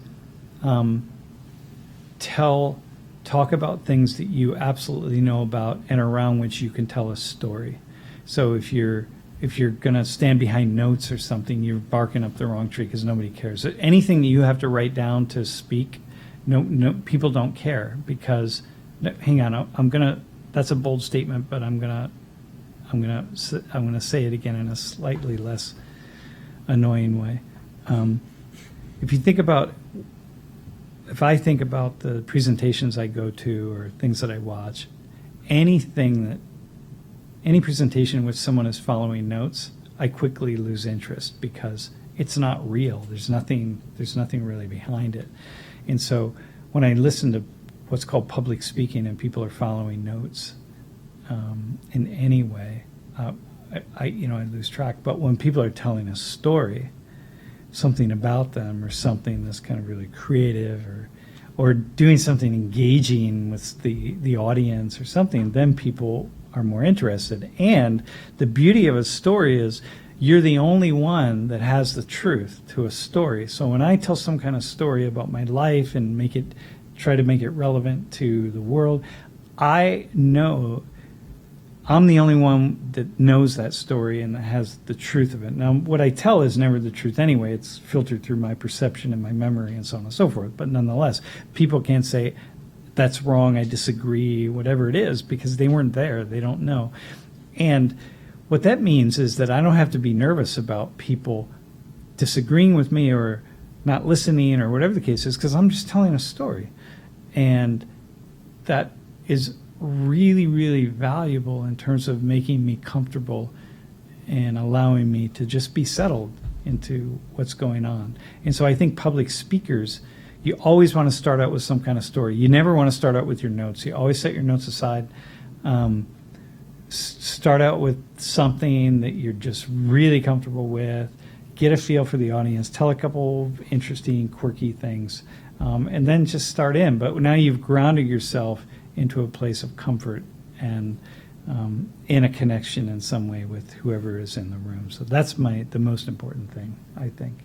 talk about things that you absolutely know about and around which you can tell a story. So if you're going to stand behind notes or something, you're barking up the wrong tree because nobody cares. Anything that you have to write down to speak, no, people don't care because, hang on, that's a bold statement, but I'm gonna say it again in a slightly less annoying way. If I think about the presentations I go to or things that I watch, any presentation in which someone is following notes, I quickly lose interest because it's not real. There's nothing really behind it. And so when I listen to what's called public speaking and people are following notes in any way, I lose track. But when people are telling a story, something about them or something that's kind of really creative or doing something engaging with the audience or something, then people are more interested. And the beauty of a story is you're the only one that has the truth to a story. So when I tell some kind of story about my life and try to make it relevant to the world, I know I'm the only one that knows that story and that has the truth of it. Now, what I tell is never the truth anyway. It's filtered through my perception and my memory and so on and so forth. But nonetheless, people can't say, that's wrong, I disagree, whatever it is, because they weren't there. They don't know. And what that means is that I don't have to be nervous about people disagreeing with me or not listening or whatever the case is, because I'm just telling a story. And that is really, really valuable in terms of making me comfortable and allowing me to just be settled into what's going on. And so I think public speakers you always want to start out with some kind of story. You never want to start out with your notes. You always set your notes aside. Start out with something that you're just really comfortable with. Get a feel for the audience. Tell a couple of interesting, quirky things, and then just start in. But now you've grounded yourself into a place of comfort and in a connection in some way with whoever is in the room. So that's the most important thing, I think.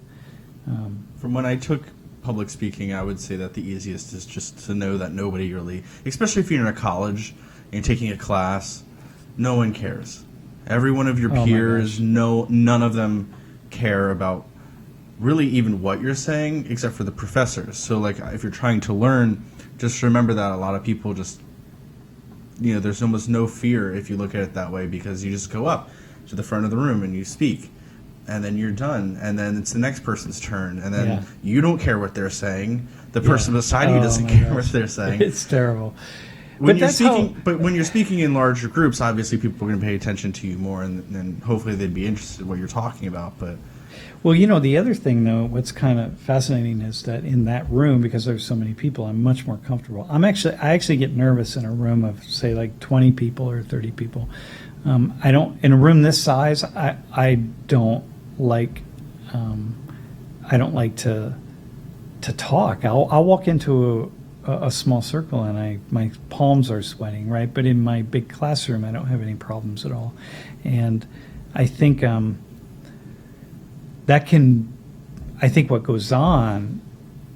From when I took public speaking, I would say that the easiest is just to know that nobody really, especially if you're in a college and you're taking a class, no one cares. Every one of your peers, none of them care about really even what you're saying except for the professors. So like if you're trying to learn, just remember that a lot of people just, there's almost no fear if you look at it that way, because you just go up to the front of the room and you speak, and then you're done, and then it's the next person's turn, and then you don't care what they're saying. The person beside you doesn't care what they're saying. It's terrible. But when you're speaking in larger groups, obviously people are going to pay attention to you more, and hopefully they'd be interested in what you're talking about. But well, the other thing, though, what's kind of fascinating is that in that room, because there's so many people, I'm much more comfortable. I actually get nervous in a room of, say, like 20 people or 30 people. In a room this size, I don't like to talk. I'll walk into a small circle and my palms are sweating, right? But in my big classroom, I don't have any problems at all. And I think I think what goes on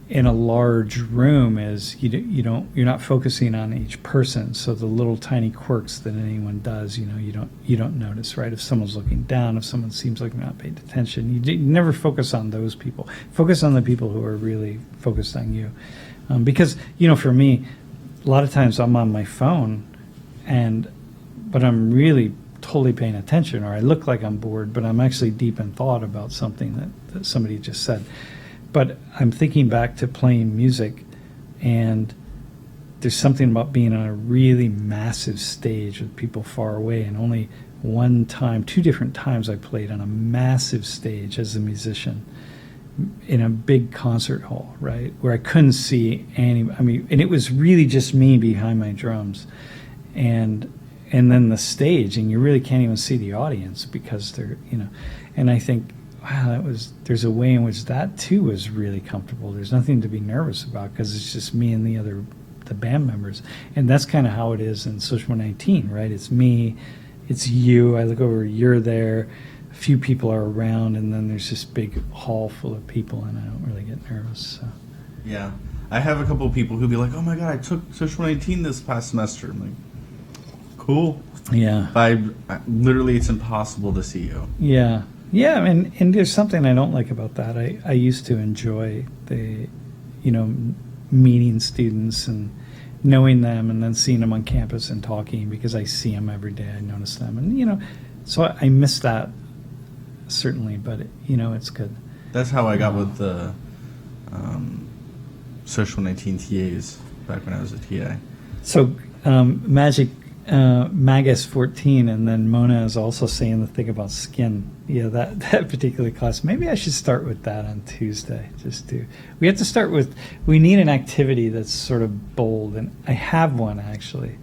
in a large room is you're not focusing on each person. So the little tiny quirks that anyone does, you don't notice, right? If someone's looking down, if someone seems like they're not paying attention, you never focus on those people. Focus on the people who are really focused on you. Because, for me, a lot of times I'm on my phone, but I'm really totally paying attention, or I look like I'm bored, but I'm actually deep in thought about something that somebody just said. But I'm thinking back to playing music, and there's something about being on a really massive stage with people far away, and only two different times I played on a massive stage as a musician in a big concert hall, right, where I couldn't see and it was really just me behind my drums, and then the stage, and you really can't even see the audience because they're, and I think, wow, there's a way in which that too was really comfortable. There's nothing to be nervous about because it's just me and the band members, and that's kind of how it is in Social 19, right? It's me, it's you. I look over, you're there. A few people are around, and then there's this big hall full of people, and I don't really get nervous. So. Yeah, I have a couple of people who'll be like, "Oh my God, I took Social 19 this past semester." I'm like, "Cool." Yeah. But literally, it's impossible to see you. Yeah. Yeah, and there's something I don't like about that. I used to enjoy the, meeting students and knowing them, and then seeing them on campus and talking, because I see them every day. I notice them, and so I miss that certainly. But it's good. That's how I got with the Social 19 TAs back when I was a TA. So Magus 14, and then Mona is also saying the thing about skin. Yeah, that particular class. Maybe I should start with that on Tuesday. We have to start with, we need an activity that's sort of bold, and I have one actually.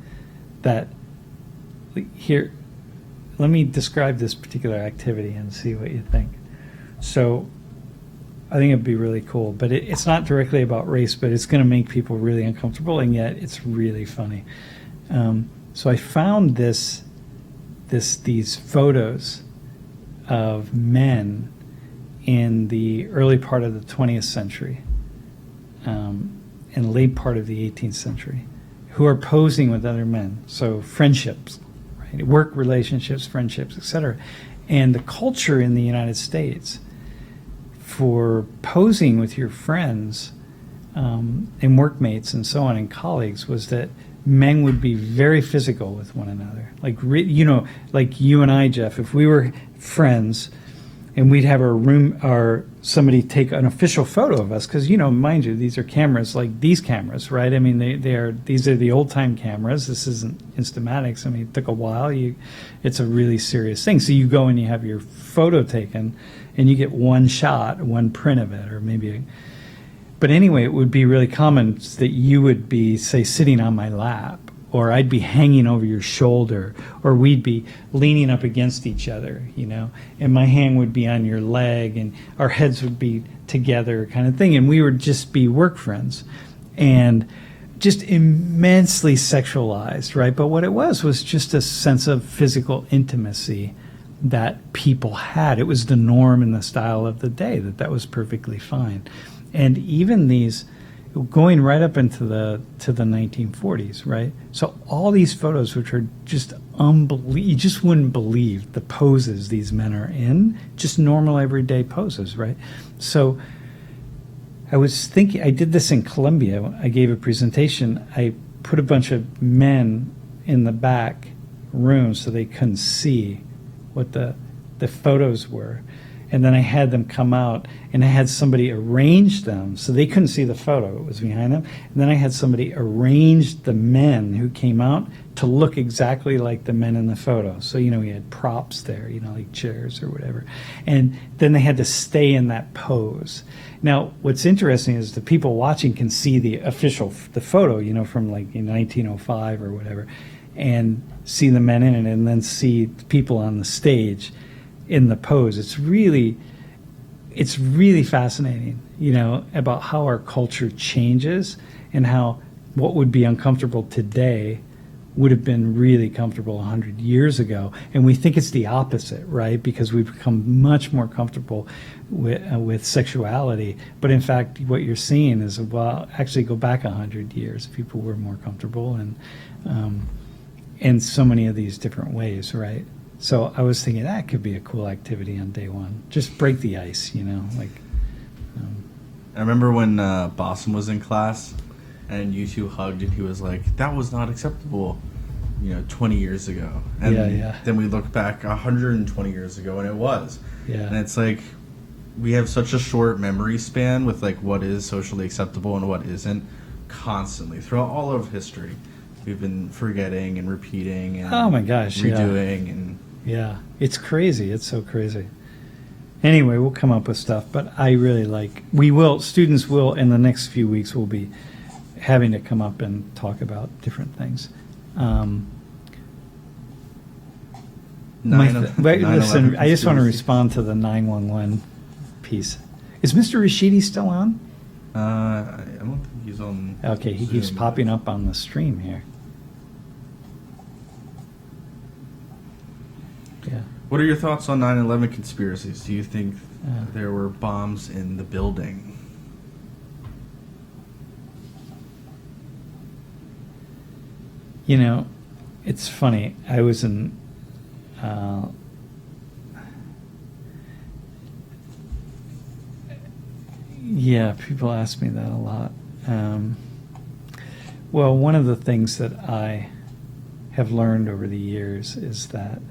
Here, let me describe this particular activity and see what you think. So, I think it'd be really cool, but it's not directly about race, but it's going to make people really uncomfortable, and yet it's really funny. So I found these photos of men in the early part of the 20th century and late part of the 18th century who are posing with other men. So friendships, right? Work relationships, friendships, etc. And the culture in the United States for posing with your friends and workmates and so on and colleagues was that men would be very physical with one another. Like you and I, Jeff, if we were friends and we'd have somebody take an official photo of us, because, mind you, these are cameras like these cameras, right? I mean, these are the old time cameras. This isn't Instamatics. I mean, it took a while. It's a really serious thing. So you go and you have your photo taken and you get one shot, one print of it, or maybe But anyway, it would be really common that you would be, say, sitting on my lap, or I'd be hanging over your shoulder, or we'd be leaning up against each other, and my hand would be on your leg, and our heads would be together, kind of thing, and we would just be work friends, and just immensely sexualized, right? But what it was just a sense of physical intimacy that people had. It was the norm and the style of the day, that was perfectly fine. And even these, going right up into the 1940s, right? So all these photos, which are just unbelievable, you just wouldn't believe the poses these men are in, just normal everyday poses, right? So I was thinking, I did this in Colombia. I gave a presentation. I put a bunch of men in the back room so they couldn't see what the photos were. And then I had them come out, and I had somebody arrange them so they couldn't see the photo. It was behind them. And then I had somebody arrange the men who came out to look exactly like the men in the photo. So, we had props there, like chairs or whatever. And then they had to stay in that pose. Now, what's interesting is the people watching can see the photo, from like in 1905 or whatever, and see the men in it, and then see the people on the stage in the pose. It's really fascinating, about how our culture changes, and how what would be uncomfortable today would have been really comfortable 100 years ago. And we think it's the opposite, right? Because we've become much more comfortable with sexuality. But in fact, what you're seeing is, actually go back 100 years, people were more comfortable, and in so many of these different ways, right? So I was thinking that could be a cool activity on day one. Just break the ice, I remember when Bossum was in class, and you two hugged, and he was like, "That was not acceptable, 20 years ago." And then we look back 120 years ago, and it was. Yeah. And it's like, we have such a short memory span with like what is socially acceptable and what isn't. Constantly throughout all of history, we've been forgetting and repeating and oh my gosh, redoing and. Yeah, it's crazy. It's so crazy. Anyway, we'll come up with stuff, but I really students will, in the next few weeks, will be having to come up and talk about different things. Listen, I just want to respond to the 911 piece. Is Mr. Rashidi still on? I don't think he's on. Okay, he keeps popping up on the stream here. Yeah. What are your thoughts on 9/11 conspiracies? Do you think there were bombs in the building? It's funny. I was in people ask me that a lot. Well, one of the things that I have learned over the years is that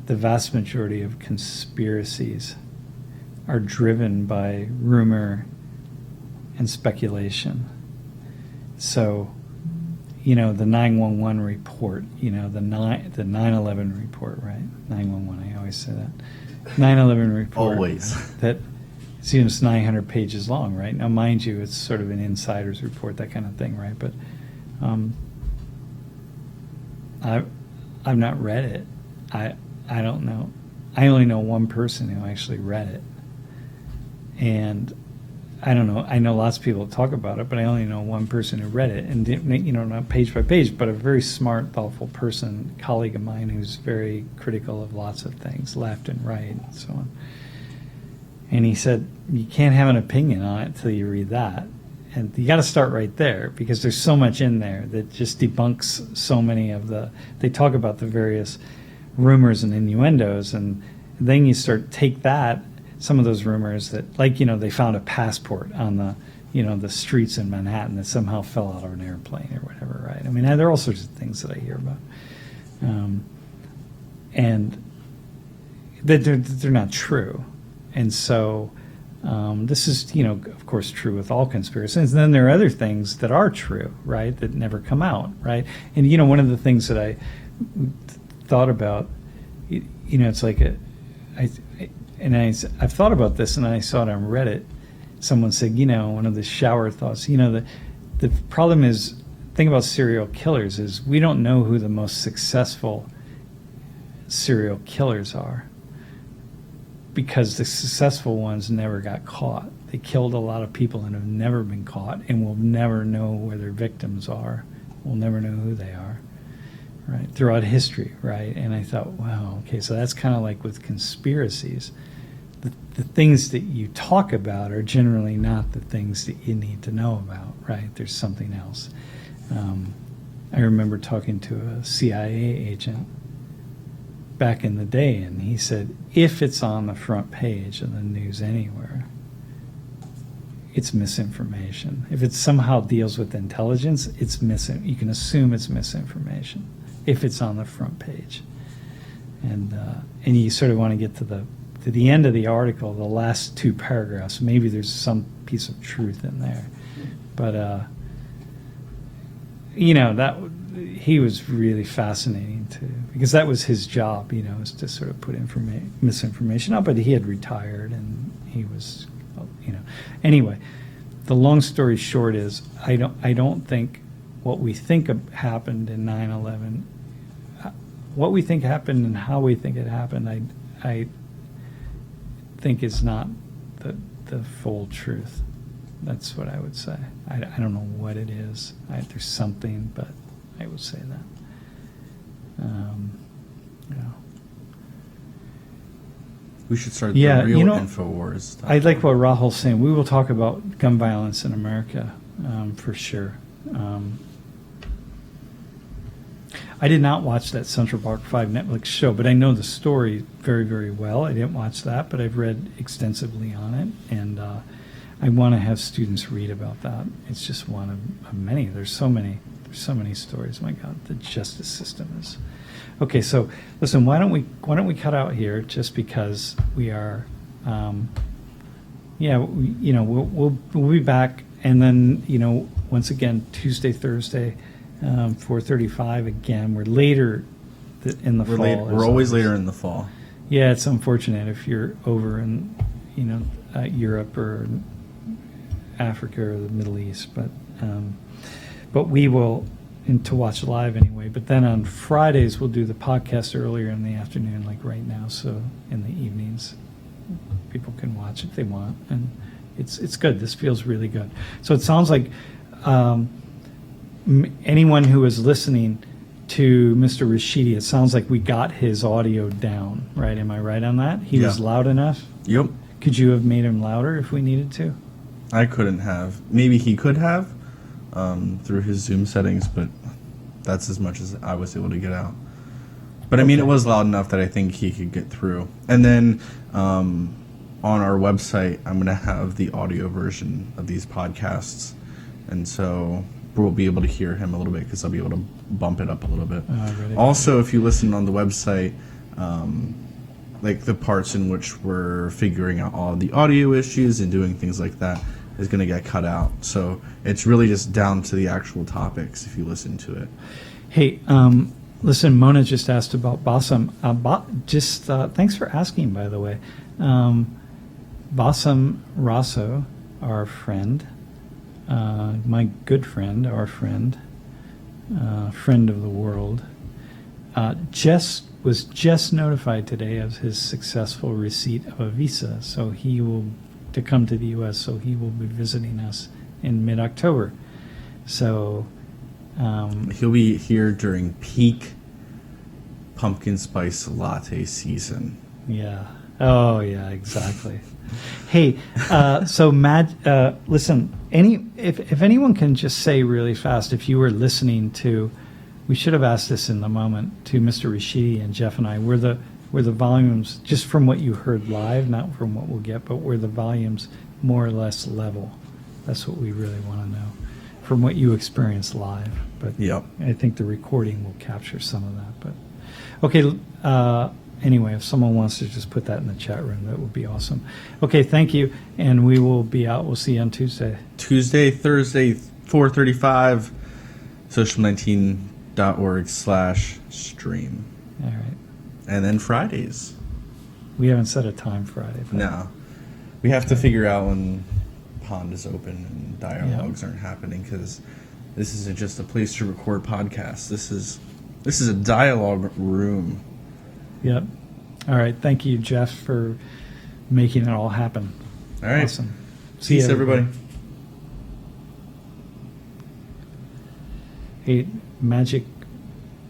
the vast majority of conspiracies are driven by rumor and speculation. So, the 911 report, the 9/11 report, right? 911, I always say that. 9/11 report. Always. That seems 900 pages long, right? Now, mind you, it's sort of an insider's report, that kind of thing, right? But I've not read it. I don't know. I only know one person who actually read it. And I don't know. I know lots of people talk about it, but I only know one person who read it. And, not page by page, but a very smart, thoughtful person, colleague of mine who's very critical of lots of things, left and right, and so on. And he said, you can't have an opinion on it till you read that. And you got to start right there, because there's so much in there that just debunks so many of they talk about the various rumors and innuendos, and then you take that, some of those rumors that, they found a passport on the streets in Manhattan that somehow fell out of an airplane or whatever, right? I mean, there are all sorts of things that I hear about, and that they're not true. And so this is, of course, true with all conspiracies. And then there are other things that are true, right, that never come out, right? And, one of the things that I thought about, it's like I've thought about this, and I saw it on Reddit. someone said, one of the shower thoughts, the problem is, thing about serial killers is we don't know who the most successful serial killers are, because the successful ones never got caught. They killed a lot of people and have never been caught, and we'll never know where their victims are. We'll never know who they are, right? Throughout history, right? And I thought, wow, okay, so that's kind of like with conspiracies. The things that you talk about are generally not the things that you need to know about, right? There's something else. I remember talking to a CIA agent back in the day, and he said, if it's on the front page of the news anywhere, it's misinformation. If it somehow deals with intelligence, it's you can assume it's misinformation if it's on the front page. And you sort of want to get to the end of the article, the last 2 paragraphs. Maybe there's some piece of truth in there, but that he was really fascinating too, because that was his job, was to sort of put misinformation out. But he had retired, and he was, Anyway, the long story short is, I don't think what we think happened in 9/11, what we think happened and how we think it happened, I think is not the full truth. That's what I would say. I don't know what it is. There's something, but I would say that. We should start the real InfoWars. I like what Rahul's saying. We will talk about gun violence in America, for sure. I did not watch that Central Park 5 Netflix show, but I know the story very, very well. I didn't watch that, but I've read extensively on it, and I want to have students read about that. It's just one of many. There's so many stories. My God, the justice system is. Okay, so listen. Why don't we cut out here, just because we are. We'll be back, and then once again Tuesday, Thursday, 4:35 again. We're later in the fall. We're always later in the fall. Yeah, it's unfortunate if you're over in Europe or Africa or the Middle East, but we will, and to watch live anyway. But then on Fridays we'll do the podcast earlier in the afternoon, like right now. So in the evenings, people can watch if they want, and it's good. This feels really good. So it sounds like anyone who is listening to Mr. Rashidi, it sounds like we got his audio down, right? Am I right on that? He was loud enough? Yep. Could you have made him louder if we needed to? I couldn't have. Maybe he could have through his Zoom settings, but that's as much as I was able to get out. But I mean, it was loud enough that I think he could get through. And then on our website, I'm going to have the audio version of these podcasts. And so we'll be able to hear him a little bit, because I'll be able to bump it up a little bit. Also, if you listen on the website, like the parts in which we're figuring out all the audio issues and doing things like that is going to get cut out. So it's really just down to the actual topics if you listen to it. Hey, listen, Mona just asked about Bassam. Thanks for asking, by the way. Bassam Raso, our friend, my good friend, our friend, friend of the world, was just notified today of his successful receipt of a visa. So he will, to come to the U.S., so he will be visiting us in mid-October. So he'll be here during peak pumpkin spice latte season. Yeah. Oh, yeah, exactly. Hey, so listen, if anyone can just say really fast, if you were listening to, we should have asked this in the moment, to Mr. Rashidi and Jeff and I, were the volumes, just from what you heard live, not from what we'll get, but were the volumes more or less level? That's what we really want to know, from what you experienced live. But yep. I think the recording will capture some of that. But okay, anyway, if someone wants to just put that in the chat room, that would be awesome. Okay, thank you, and we will be out. We'll see you on Tuesday. Thursday, 4:35, social19.org/stream. All right. And then Fridays. We haven't set a time Friday. No. We have to figure out when pond is open and dialogues aren't happening, because this isn't just a place to record podcasts. This is a dialogue room. Yep. All right. Thank you, Jeff, for making it all happen. All right. Awesome. Peace, you, everybody. Hey, Magic